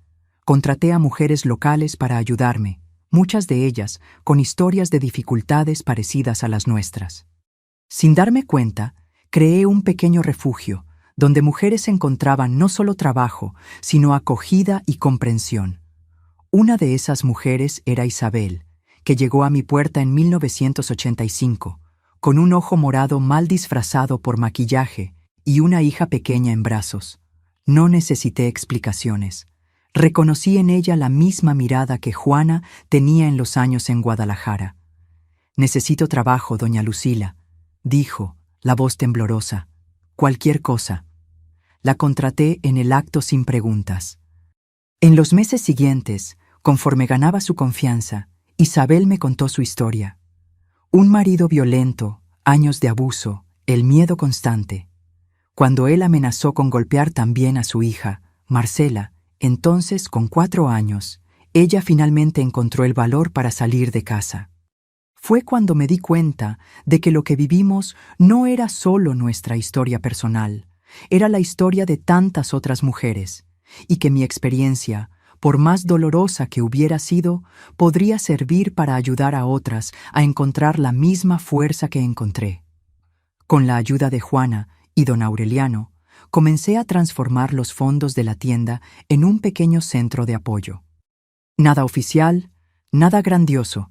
Contraté a mujeres locales para ayudarme, muchas de ellas con historias de dificultades parecidas a las nuestras. Sin darme cuenta, creé un pequeño refugio donde mujeres encontraban no solo trabajo, sino acogida y comprensión. Una de esas mujeres era Isabel, que llegó a mi puerta en 1985, con un ojo morado mal disfrazado por maquillaje y una hija pequeña en brazos. No necesité explicaciones. Reconocí en ella la misma mirada que Juana tenía en los años en Guadalajara. «Necesito trabajo, doña Lucila», dijo, la voz temblorosa. «Cualquier cosa». La contraté en el acto sin preguntas. En los meses siguientes, conforme ganaba su confianza, Isabel me contó su historia. Un marido violento, años de abuso, el miedo constante. Cuando él amenazó con golpear también a su hija, Marcela, entonces con 4 años, ella finalmente encontró el valor para salir de casa. Fue cuando me di cuenta de que lo que vivimos no era solo nuestra historia personal, era la historia de tantas otras mujeres, y que mi experiencia, por más dolorosa que hubiera sido, podría servir para ayudar a otras a encontrar la misma fuerza que encontré. Con la ayuda de Juana y don Aureliano, comencé a transformar los fondos de la tienda en un pequeño centro de apoyo. Nada oficial, nada grandioso,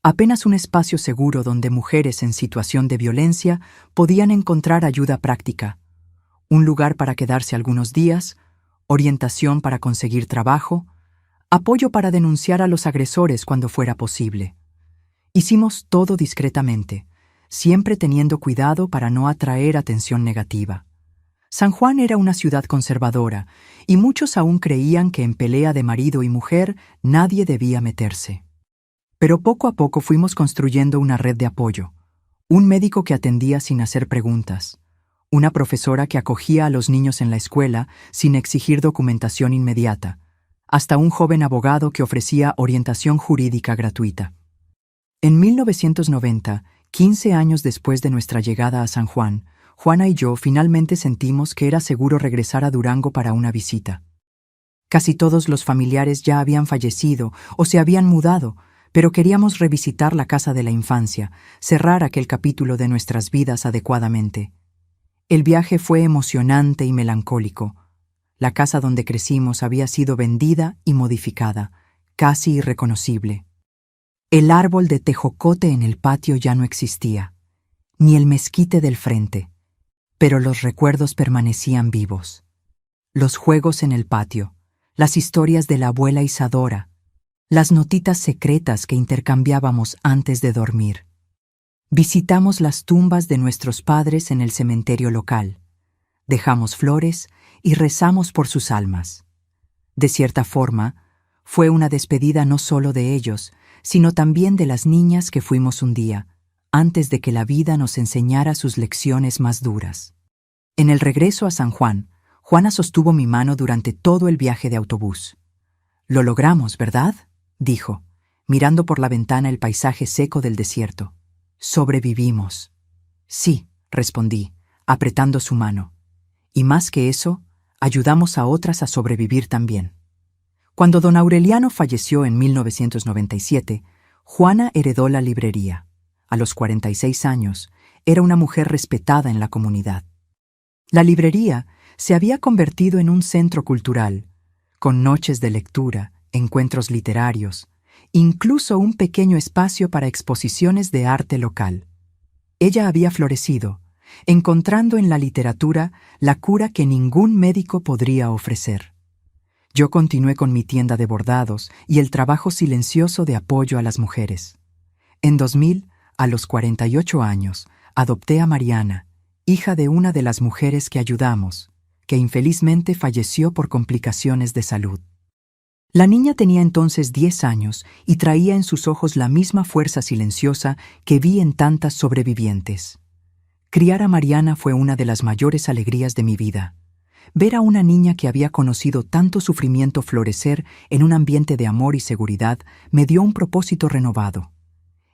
apenas un espacio seguro donde mujeres en situación de violencia podían encontrar ayuda práctica, un lugar para quedarse algunos días, orientación para conseguir trabajo, apoyo para denunciar a los agresores cuando fuera posible. Hicimos todo discretamente, siempre teniendo cuidado para no atraer atención negativa. San Juan era una ciudad conservadora, y muchos aún creían que en pelea de marido y mujer nadie debía meterse. Pero poco a poco fuimos construyendo una red de apoyo, un médico que atendía sin hacer preguntas, una profesora que acogía a los niños en la escuela sin exigir documentación inmediata, hasta un joven abogado que ofrecía orientación jurídica gratuita. En 1990, 15 años después de nuestra llegada a San Juan, Juana y yo finalmente sentimos que era seguro regresar a Durango para una visita. Casi todos los familiares ya habían fallecido o se habían mudado, pero queríamos revisitar la casa de la infancia, cerrar aquel capítulo de nuestras vidas adecuadamente. El viaje fue emocionante y melancólico. La casa donde crecimos había sido vendida y modificada, casi irreconocible. El árbol de tejocote en el patio ya no existía, ni el mezquite del frente, pero los recuerdos permanecían vivos. Los juegos en el patio, las historias de la abuela Isadora, las notitas secretas que intercambiábamos antes de dormir. Visitamos las tumbas de nuestros padres en el cementerio local, dejamos flores y rezamos por sus almas. De cierta forma, fue una despedida no solo de ellos, sino también de las niñas que fuimos un día, antes de que la vida nos enseñara sus lecciones más duras. En el regreso a San Juan, Juana sostuvo mi mano durante todo el viaje de autobús. «Lo logramos, ¿verdad?», dijo, mirando por la ventana el paisaje seco del desierto. «Sobrevivimos». «Sí», respondí, apretando su mano. «Y más que eso, ayudamos a otras a sobrevivir también». Cuando don Aureliano falleció en 1997, Juana heredó la librería. A los 46 años, era una mujer respetada en la comunidad. La librería se había convertido en un centro cultural, con noches de lectura, encuentros literarios, incluso un pequeño espacio para exposiciones de arte local. Ella había florecido, encontrando en la literatura la cura que ningún médico podría ofrecer. Yo continué con mi tienda de bordados y el trabajo silencioso de apoyo a las mujeres. En 2000, a los 48 años, adopté a Mariana, hija de una de las mujeres que ayudamos, que infelizmente falleció por complicaciones de salud. La niña tenía entonces 10 años y traía en sus ojos la misma fuerza silenciosa que vi en tantas sobrevivientes. Criar a Mariana fue una de las mayores alegrías de mi vida. Ver a una niña que había conocido tanto sufrimiento florecer en un ambiente de amor y seguridad me dio un propósito renovado.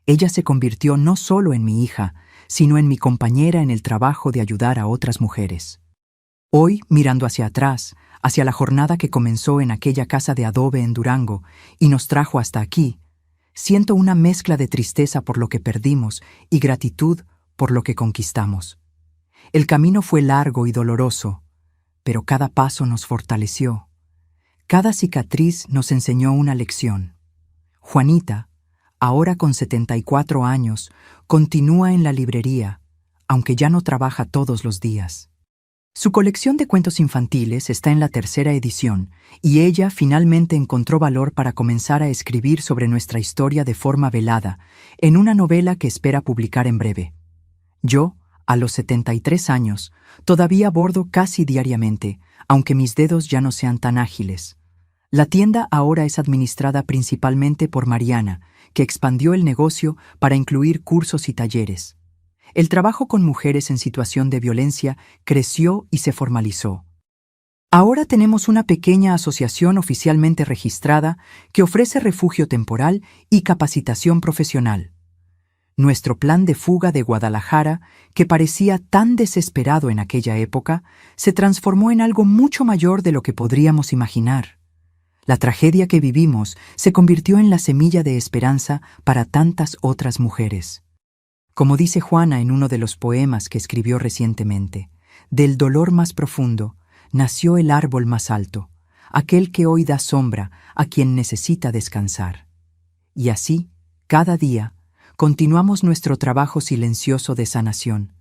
Ella se convirtió no solo en mi hija, sino en mi compañera en el trabajo de ayudar a otras mujeres. Hoy, mirando hacia atrás, hacia la jornada que comenzó en aquella casa de adobe en Durango y nos trajo hasta aquí, siento una mezcla de tristeza por lo que perdimos y gratitud por lo que conquistamos. El camino fue largo y doloroso, pero cada paso nos fortaleció. Cada cicatriz nos enseñó una lección. Juanita, ahora con 74 años, continúa en la librería, aunque ya no trabaja todos los días. Su colección de cuentos infantiles está en la 3ª edición, y ella finalmente encontró valor para comenzar a escribir sobre nuestra historia de forma velada, en una novela que espera publicar en breve. Yo, a los 73 años, todavía bordo casi diariamente, aunque mis dedos ya no sean tan ágiles. La tienda ahora es administrada principalmente por Mariana, que expandió el negocio para incluir cursos y talleres. El trabajo con mujeres en situación de violencia creció y se formalizó. Ahora tenemos una pequeña asociación oficialmente registrada que ofrece refugio temporal y capacitación profesional. Nuestro plan de fuga de Guadalajara, que parecía tan desesperado en aquella época, se transformó en algo mucho mayor de lo que podríamos imaginar. La tragedia que vivimos se convirtió en la semilla de esperanza para tantas otras mujeres. Como dice Juana en uno de los poemas que escribió recientemente, del dolor más profundo nació el árbol más alto, aquel que hoy da sombra a quien necesita descansar. Y así, cada día, continuamos nuestro trabajo silencioso de sanación,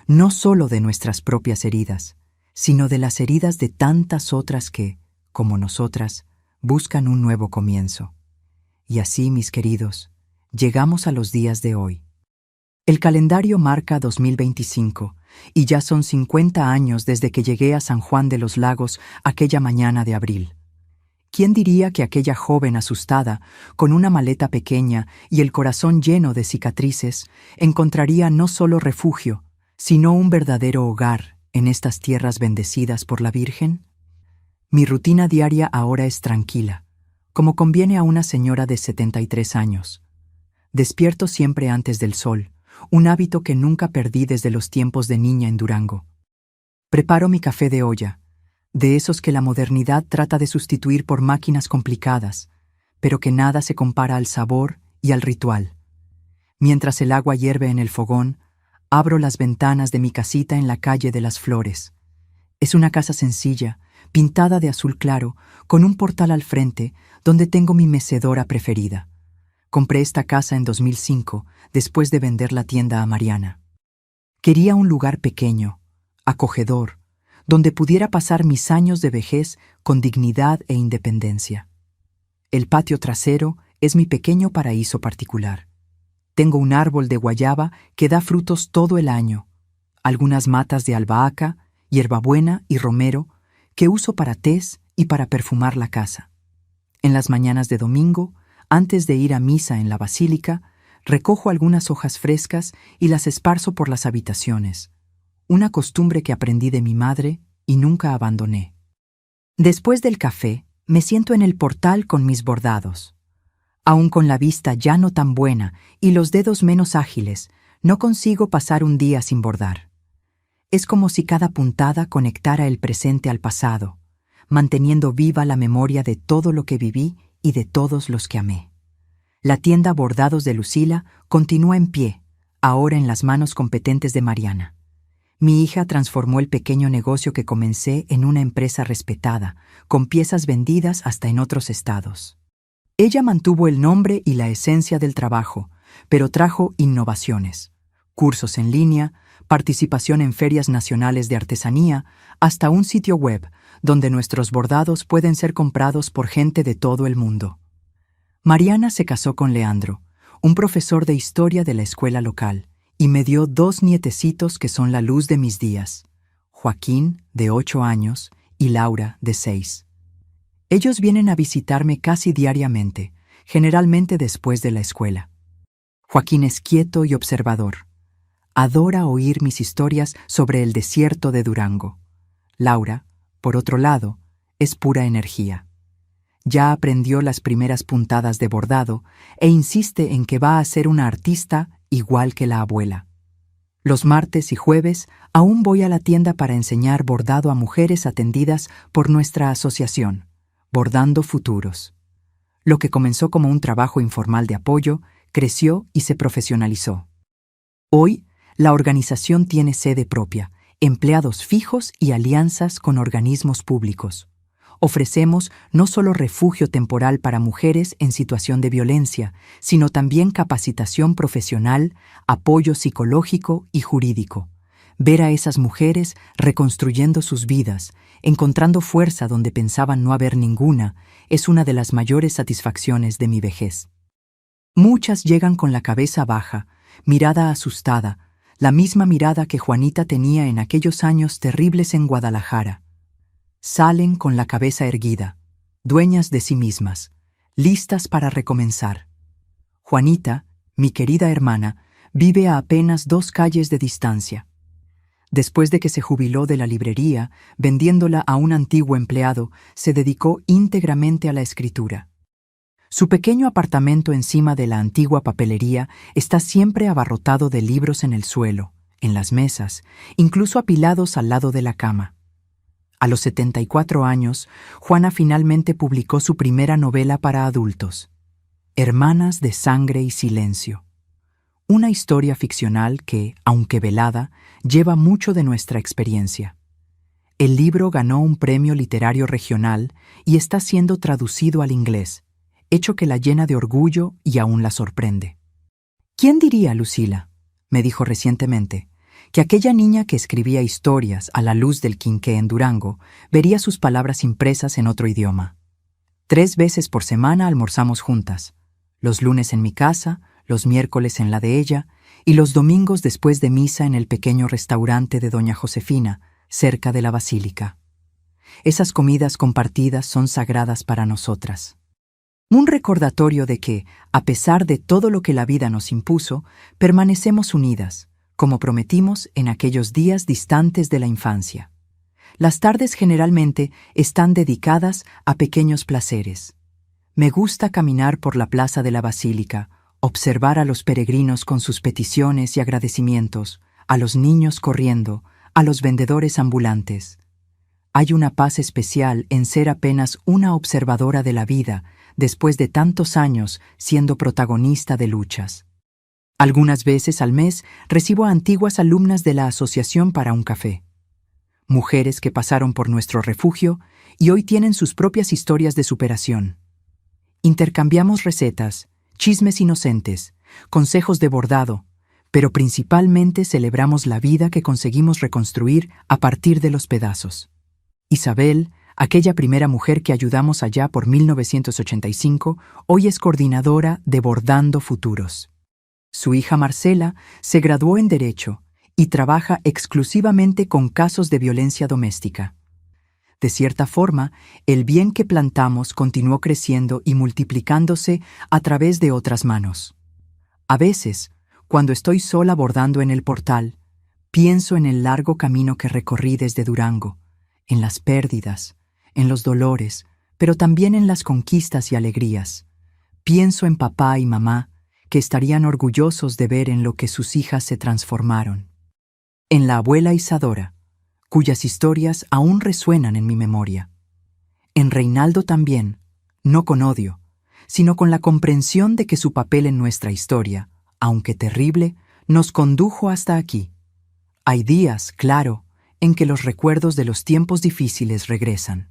no solo de nuestras propias heridas, sino de las heridas de tantas otras que, como nosotras, buscan un nuevo comienzo. Y así, mis queridos, llegamos a los días de hoy. El calendario marca 2025 y ya son 50 años desde que llegué a San Juan de los Lagos aquella mañana de abril. ¿Quién diría que aquella joven asustada, con una maleta pequeña y el corazón lleno de cicatrices, encontraría no solo refugio, sino un verdadero hogar en estas tierras bendecidas por la Virgen? Mi rutina diaria ahora es tranquila, como conviene a una señora de 73 años. Despierto siempre antes del sol, un hábito que nunca perdí desde los tiempos de niña en Durango. Preparo mi café de olla, de esos que la modernidad trata de sustituir por máquinas complicadas, pero que nada se compara al sabor y al ritual. Mientras el agua hierve en el fogón, abro las ventanas de mi casita en la calle de las Flores. Es una casa sencilla, pintada de azul claro, con un portal al frente, donde tengo mi mecedora preferida. Compré esta casa en 2005, después de vender la tienda a Mariana. Quería un lugar pequeño, acogedor, donde pudiera pasar mis años de vejez con dignidad e independencia. El patio trasero es mi pequeño paraíso particular. Tengo un árbol de guayaba que da frutos todo el año, algunas matas de albahaca, hierbabuena y romero que uso para tés y para perfumar la casa. En las mañanas de domingo, antes de ir a misa en la basílica, recojo algunas hojas frescas y las esparzo por las habitaciones, una costumbre que aprendí de mi madre y nunca abandoné. Después del café, me siento en el portal con mis bordados. Aún con la vista ya no tan buena y los dedos menos ágiles, no consigo pasar un día sin bordar. Es como si cada puntada conectara el presente al pasado, manteniendo viva la memoria de todo lo que viví y de todos los que amé. La tienda Bordados de Lucila continúa en pie, ahora en las manos competentes de Mariana. Mi hija transformó el pequeño negocio que comencé en una empresa respetada, con piezas vendidas hasta en otros estados. Ella mantuvo el nombre y la esencia del trabajo, pero trajo innovaciones, cursos en línea, participación en ferias nacionales de artesanía, hasta un sitio web donde nuestros bordados pueden ser comprados por gente de todo el mundo. Mariana se casó con Leandro, un profesor de historia de la escuela local, y me dio 2 nietecitos que son la luz de mis días, Joaquín, de 8 años, y Laura, de 6. Ellos vienen a visitarme casi diariamente, generalmente después de la escuela. Joaquín es quieto y observador. Adora oír mis historias sobre el desierto de Durango. Laura, por otro lado, es pura energía. Ya aprendió las primeras puntadas de bordado e insiste en que va a ser una artista igual que la abuela. Los martes y jueves aún voy a la tienda para enseñar bordado a mujeres atendidas por nuestra asociación, Bordando Futuros. Lo que comenzó como un trabajo informal de apoyo, creció y se profesionalizó. Hoy, la organización tiene sede propia, empleados fijos y alianzas con organismos públicos. Ofrecemos no solo refugio temporal para mujeres en situación de violencia, sino también capacitación profesional, apoyo psicológico y jurídico. Ver a esas mujeres reconstruyendo sus vidas, encontrando fuerza donde pensaban no haber ninguna, es una de las mayores satisfacciones de mi vejez. Muchas llegan con la cabeza baja, mirada asustada, la misma mirada que Juanita tenía en aquellos años terribles en Guadalajara. Salen con la cabeza erguida, dueñas de sí mismas, listas para recomenzar. Juanita, mi querida hermana, vive a apenas 2 calles de distancia. Después de que se jubiló de la librería, vendiéndola a un antiguo empleado, se dedicó íntegramente a la escritura. Su pequeño apartamento encima de la antigua papelería está siempre abarrotado de libros en el suelo, en las mesas, incluso apilados al lado de la cama. A los 74 años, Juana finalmente publicó su primera novela para adultos, Hermanas de Sangre y Silencio. Una historia ficcional que, aunque velada, lleva mucho de nuestra experiencia. El libro ganó un premio literario regional y está siendo traducido al inglés, hecho que la llena de orgullo y aún la sorprende. ¿Quién diría, Lucila, me dijo recientemente, que aquella niña que escribía historias a la luz del quinqué en Durango vería sus palabras impresas en otro idioma? 3 veces por semana almorzamos juntas, los lunes en mi casa, los miércoles en la de ella y los domingos después de misa en el pequeño restaurante de doña Josefina, cerca de la basílica. Esas comidas compartidas son sagradas para nosotras. Un recordatorio de que, a pesar de todo lo que la vida nos impuso, permanecemos unidas, como prometimos en aquellos días distantes de la infancia. Las tardes generalmente están dedicadas a pequeños placeres. Me gusta caminar por la plaza de la basílica, observar a los peregrinos con sus peticiones y agradecimientos, a los niños corriendo, a los vendedores ambulantes. Hay una paz especial en ser apenas una observadora de la vida después de tantos años siendo protagonista de luchas. Algunas veces al mes recibo a antiguas alumnas de la Asociación para un Café. Mujeres que pasaron por nuestro refugio y hoy tienen sus propias historias de superación. Intercambiamos recetas, chismes inocentes, consejos de bordado, pero principalmente celebramos la vida que conseguimos reconstruir a partir de los pedazos. Isabel, aquella primera mujer que ayudamos allá por 1985, hoy es coordinadora de Bordando Futuros. Su hija Marcela se graduó en Derecho y trabaja exclusivamente con casos de violencia doméstica. De cierta forma, el bien que plantamos continuó creciendo y multiplicándose a través de otras manos. A veces, cuando estoy sola bordando en el portal, pienso en el largo camino que recorrí desde Durango, en las pérdidas, en los dolores, pero también en las conquistas y alegrías. Pienso en papá y mamá, que estarían orgullosos de ver en lo que sus hijas se transformaron. En la abuela Isadora, cuyas historias aún resuenan en mi memoria. En Reinaldo también, no con odio, sino con la comprensión de que su papel en nuestra historia, aunque terrible, nos condujo hasta aquí. Hay días, claro, en que los recuerdos de los tiempos difíciles regresan.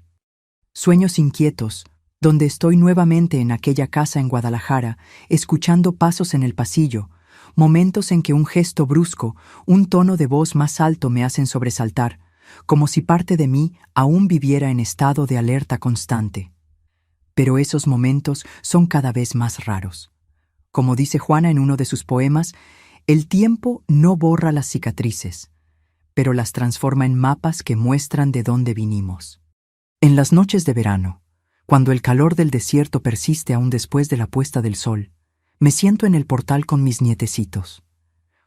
Sueños inquietos, donde estoy nuevamente en aquella casa en Guadalajara, escuchando pasos en el pasillo, momentos en que un gesto brusco, un tono de voz más alto me hacen sobresaltar, como si parte de mí aún viviera en estado de alerta constante. Pero esos momentos son cada vez más raros. Como dice Juana en uno de sus poemas, el tiempo no borra las cicatrices, pero las transforma en mapas que muestran de dónde vinimos. En las noches de verano, cuando el calor del desierto persiste aún después de la puesta del sol, me siento en el portal con mis nietecitos.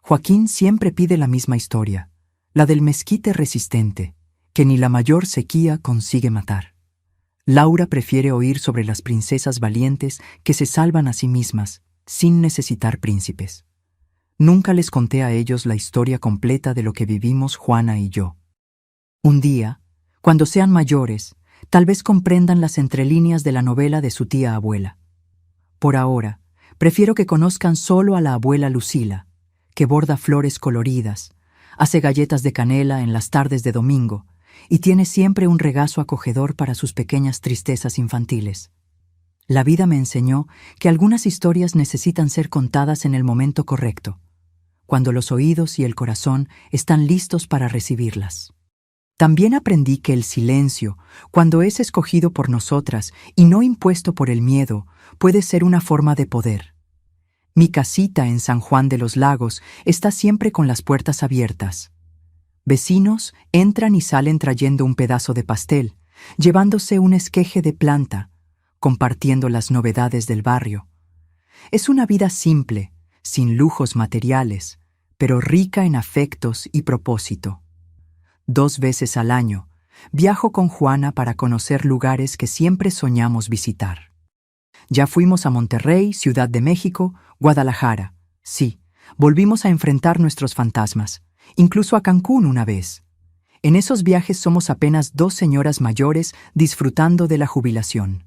Joaquín siempre pide la misma historia, la del mezquite resistente, que ni la mayor sequía consigue matar. Laura prefiere oír sobre las princesas valientes que se salvan a sí mismas, sin necesitar príncipes. Nunca les conté a ellos la historia completa de lo que vivimos Juana y yo. Un día, cuando sean mayores, tal vez comprendan las entrelíneas de la novela de su tía abuela. Por ahora, prefiero que conozcan solo a la abuela Lucila, que borda flores coloridas, hace galletas de canela en las tardes de domingo y tiene siempre un regazo acogedor para sus pequeñas tristezas infantiles. La vida me enseñó que algunas historias necesitan ser contadas en el momento correcto, cuando los oídos y el corazón están listos para recibirlas. También aprendí que el silencio, cuando es escogido por nosotras y no impuesto por el miedo, puede ser una forma de poder. Mi casita en San Juan de los Lagos está siempre con las puertas abiertas. Vecinos entran y salen trayendo un pedazo de pastel, llevándose un esqueje de planta, compartiendo las novedades del barrio. Es una vida simple, sin lujos materiales, pero rica en afectos y propósito. 2 veces al año, viajo con Juana para conocer lugares que siempre soñamos visitar. Ya fuimos a Monterrey, Ciudad de México, Guadalajara. Sí, volvimos a enfrentar nuestros fantasmas, incluso a Cancún una vez. En esos viajes somos apenas 2 señoras mayores disfrutando de la jubilación.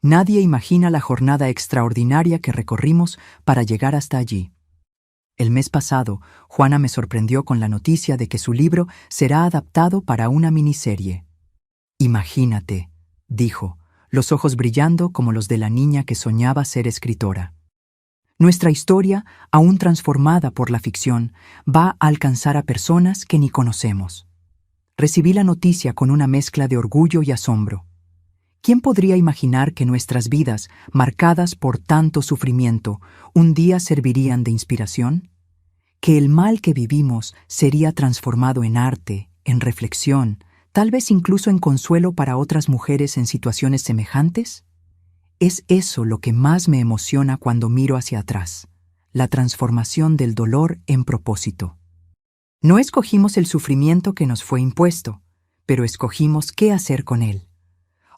Nadie imagina la jornada extraordinaria que recorrimos para llegar hasta allí. El mes pasado, Juana me sorprendió con la noticia de que su libro será adaptado para una miniserie. Imagínate, dijo, los ojos brillando como los de la niña que soñaba ser escritora. Nuestra historia, aún transformada por la ficción, va a alcanzar a personas que ni conocemos. Recibí la noticia con una mezcla de orgullo y asombro. ¿Quién podría imaginar que nuestras vidas, marcadas por tanto sufrimiento, un día servirían de inspiración? ¿Que el mal que vivimos sería transformado en arte, en reflexión, tal vez incluso en consuelo para otras mujeres en situaciones semejantes? Es eso lo que más me emociona cuando miro hacia atrás, la transformación del dolor en propósito. No escogimos el sufrimiento que nos fue impuesto, pero escogimos qué hacer con él.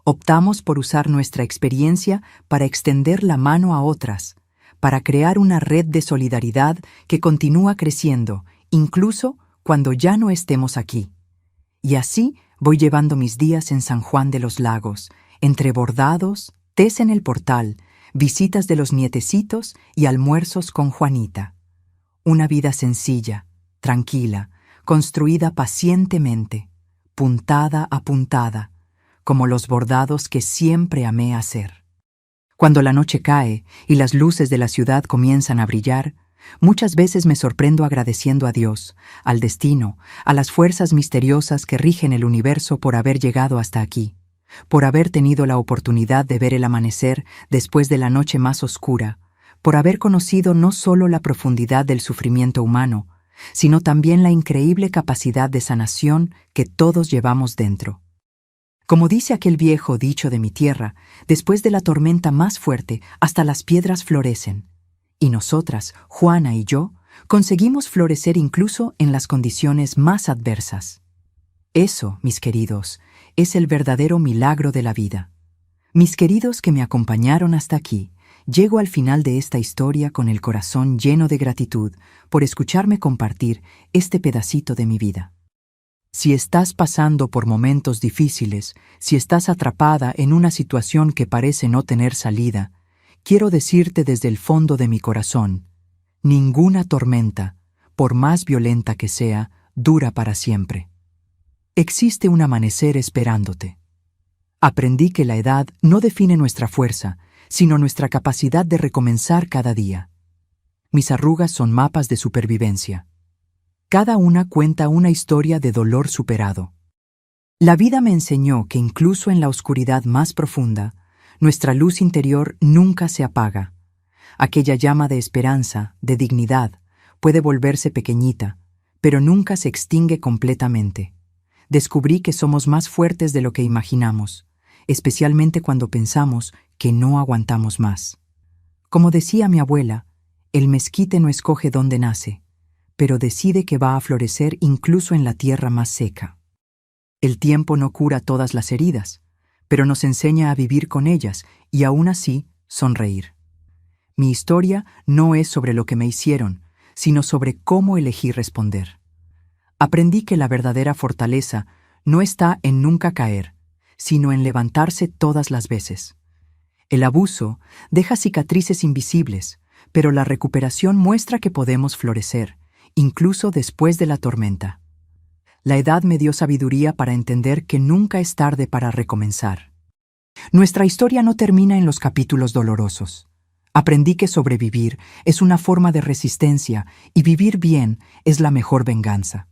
Optamos por usar nuestra experiencia para extender la mano a otras, para crear una red de solidaridad que continúa creciendo, incluso cuando ya no estemos aquí. Y así voy llevando mis días en San Juan de los Lagos, entre bordados, tés en el portal, visitas de los nietecitos y almuerzos con Juanita. Una vida sencilla, tranquila, construida pacientemente, puntada a puntada, como los bordados que siempre amé hacer. Cuando la noche cae y las luces de la ciudad comienzan a brillar, muchas veces me sorprendo agradeciendo a Dios, al destino, a las fuerzas misteriosas que rigen el universo por haber llegado hasta aquí, por haber tenido la oportunidad de ver el amanecer después de la noche más oscura, por haber conocido no solo la profundidad del sufrimiento humano, sino también la increíble capacidad de sanación que todos llevamos dentro. Como dice aquel viejo dicho de mi tierra, después de la tormenta más fuerte, hasta las piedras florecen. Y nosotras, Juana y yo, conseguimos florecer incluso en las condiciones más adversas. Eso, mis queridos, es el verdadero milagro de la vida. Mis queridos que me acompañaron hasta aquí, llego al final de esta historia con el corazón lleno de gratitud por escucharme compartir este pedacito de mi vida. Si estás pasando por momentos difíciles, si estás atrapada en una situación que parece no tener salida, quiero decirte desde el fondo de mi corazón, ninguna tormenta, por más violenta que sea, dura para siempre. Existe un amanecer esperándote. Aprendí que la edad no define nuestra fuerza, sino nuestra capacidad de recomenzar cada día. Mis arrugas son mapas de supervivencia. Cada una cuenta una historia de dolor superado. La vida me enseñó que incluso en la oscuridad más profunda, nuestra luz interior nunca se apaga. Aquella llama de esperanza, de dignidad, puede volverse pequeñita, pero nunca se extingue completamente. Descubrí que somos más fuertes de lo que imaginamos, especialmente cuando pensamos que no aguantamos más. Como decía mi abuela, el mezquite no escoge dónde nace, pero decide que va a florecer incluso en la tierra más seca. El tiempo no cura todas las heridas, pero nos enseña a vivir con ellas y aún así sonreír. Mi historia no es sobre lo que me hicieron, sino sobre cómo elegí responder. Aprendí que la verdadera fortaleza no está en nunca caer, sino en levantarse todas las veces. El abuso deja cicatrices invisibles, pero la recuperación muestra que podemos florecer, incluso después de la tormenta. La edad me dio sabiduría para entender que nunca es tarde para recomenzar. Nuestra historia no termina en los capítulos dolorosos. Aprendí que sobrevivir es una forma de resistencia y vivir bien es la mejor venganza.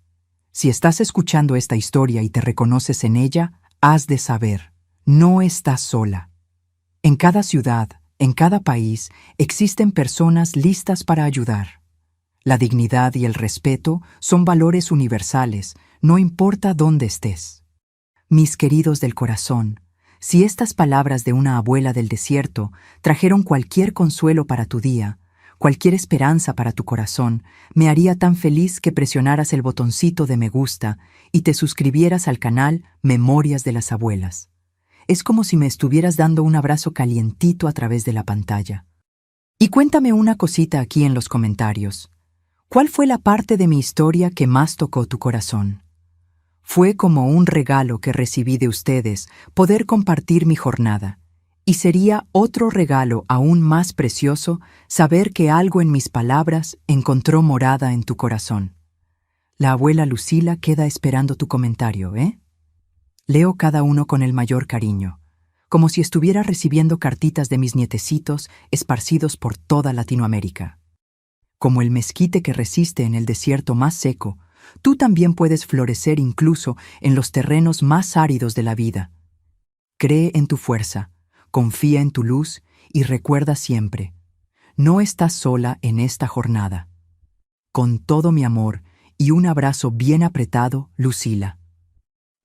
Si estás escuchando esta historia y te reconoces en ella, has de saber, no estás sola. En cada ciudad, en cada país, existen personas listas para ayudar. La dignidad y el respeto son valores universales, no importa dónde estés. Mis queridos del corazón, si estas palabras de una abuela del desierto trajeron cualquier consuelo para tu día, cualquier esperanza para tu corazón, me haría tan feliz que presionaras el botoncito de me gusta y te suscribieras al canal Memorias de las Abuelas. Es como si me estuvieras dando un abrazo calientito a través de la pantalla. Y cuéntame una cosita aquí en los comentarios. ¿Cuál fue la parte de mi historia que más tocó tu corazón? Fue como un regalo que recibí de ustedes poder compartir mi jornada, Y sería otro regalo aún más precioso saber que algo en mis palabras encontró morada en tu corazón. La abuela Lucila queda esperando tu comentario, ¿eh? Leo cada uno con el mayor cariño, como si estuviera recibiendo cartitas de mis nietecitos esparcidos por toda Latinoamérica. Como el mezquite que resiste en el desierto más seco, tú también puedes florecer incluso en los terrenos más áridos de la vida. Cree en tu fuerza, confía en tu luz y recuerda siempre, no estás sola en esta jornada. Con todo mi amor y un abrazo bien apretado, Lucila.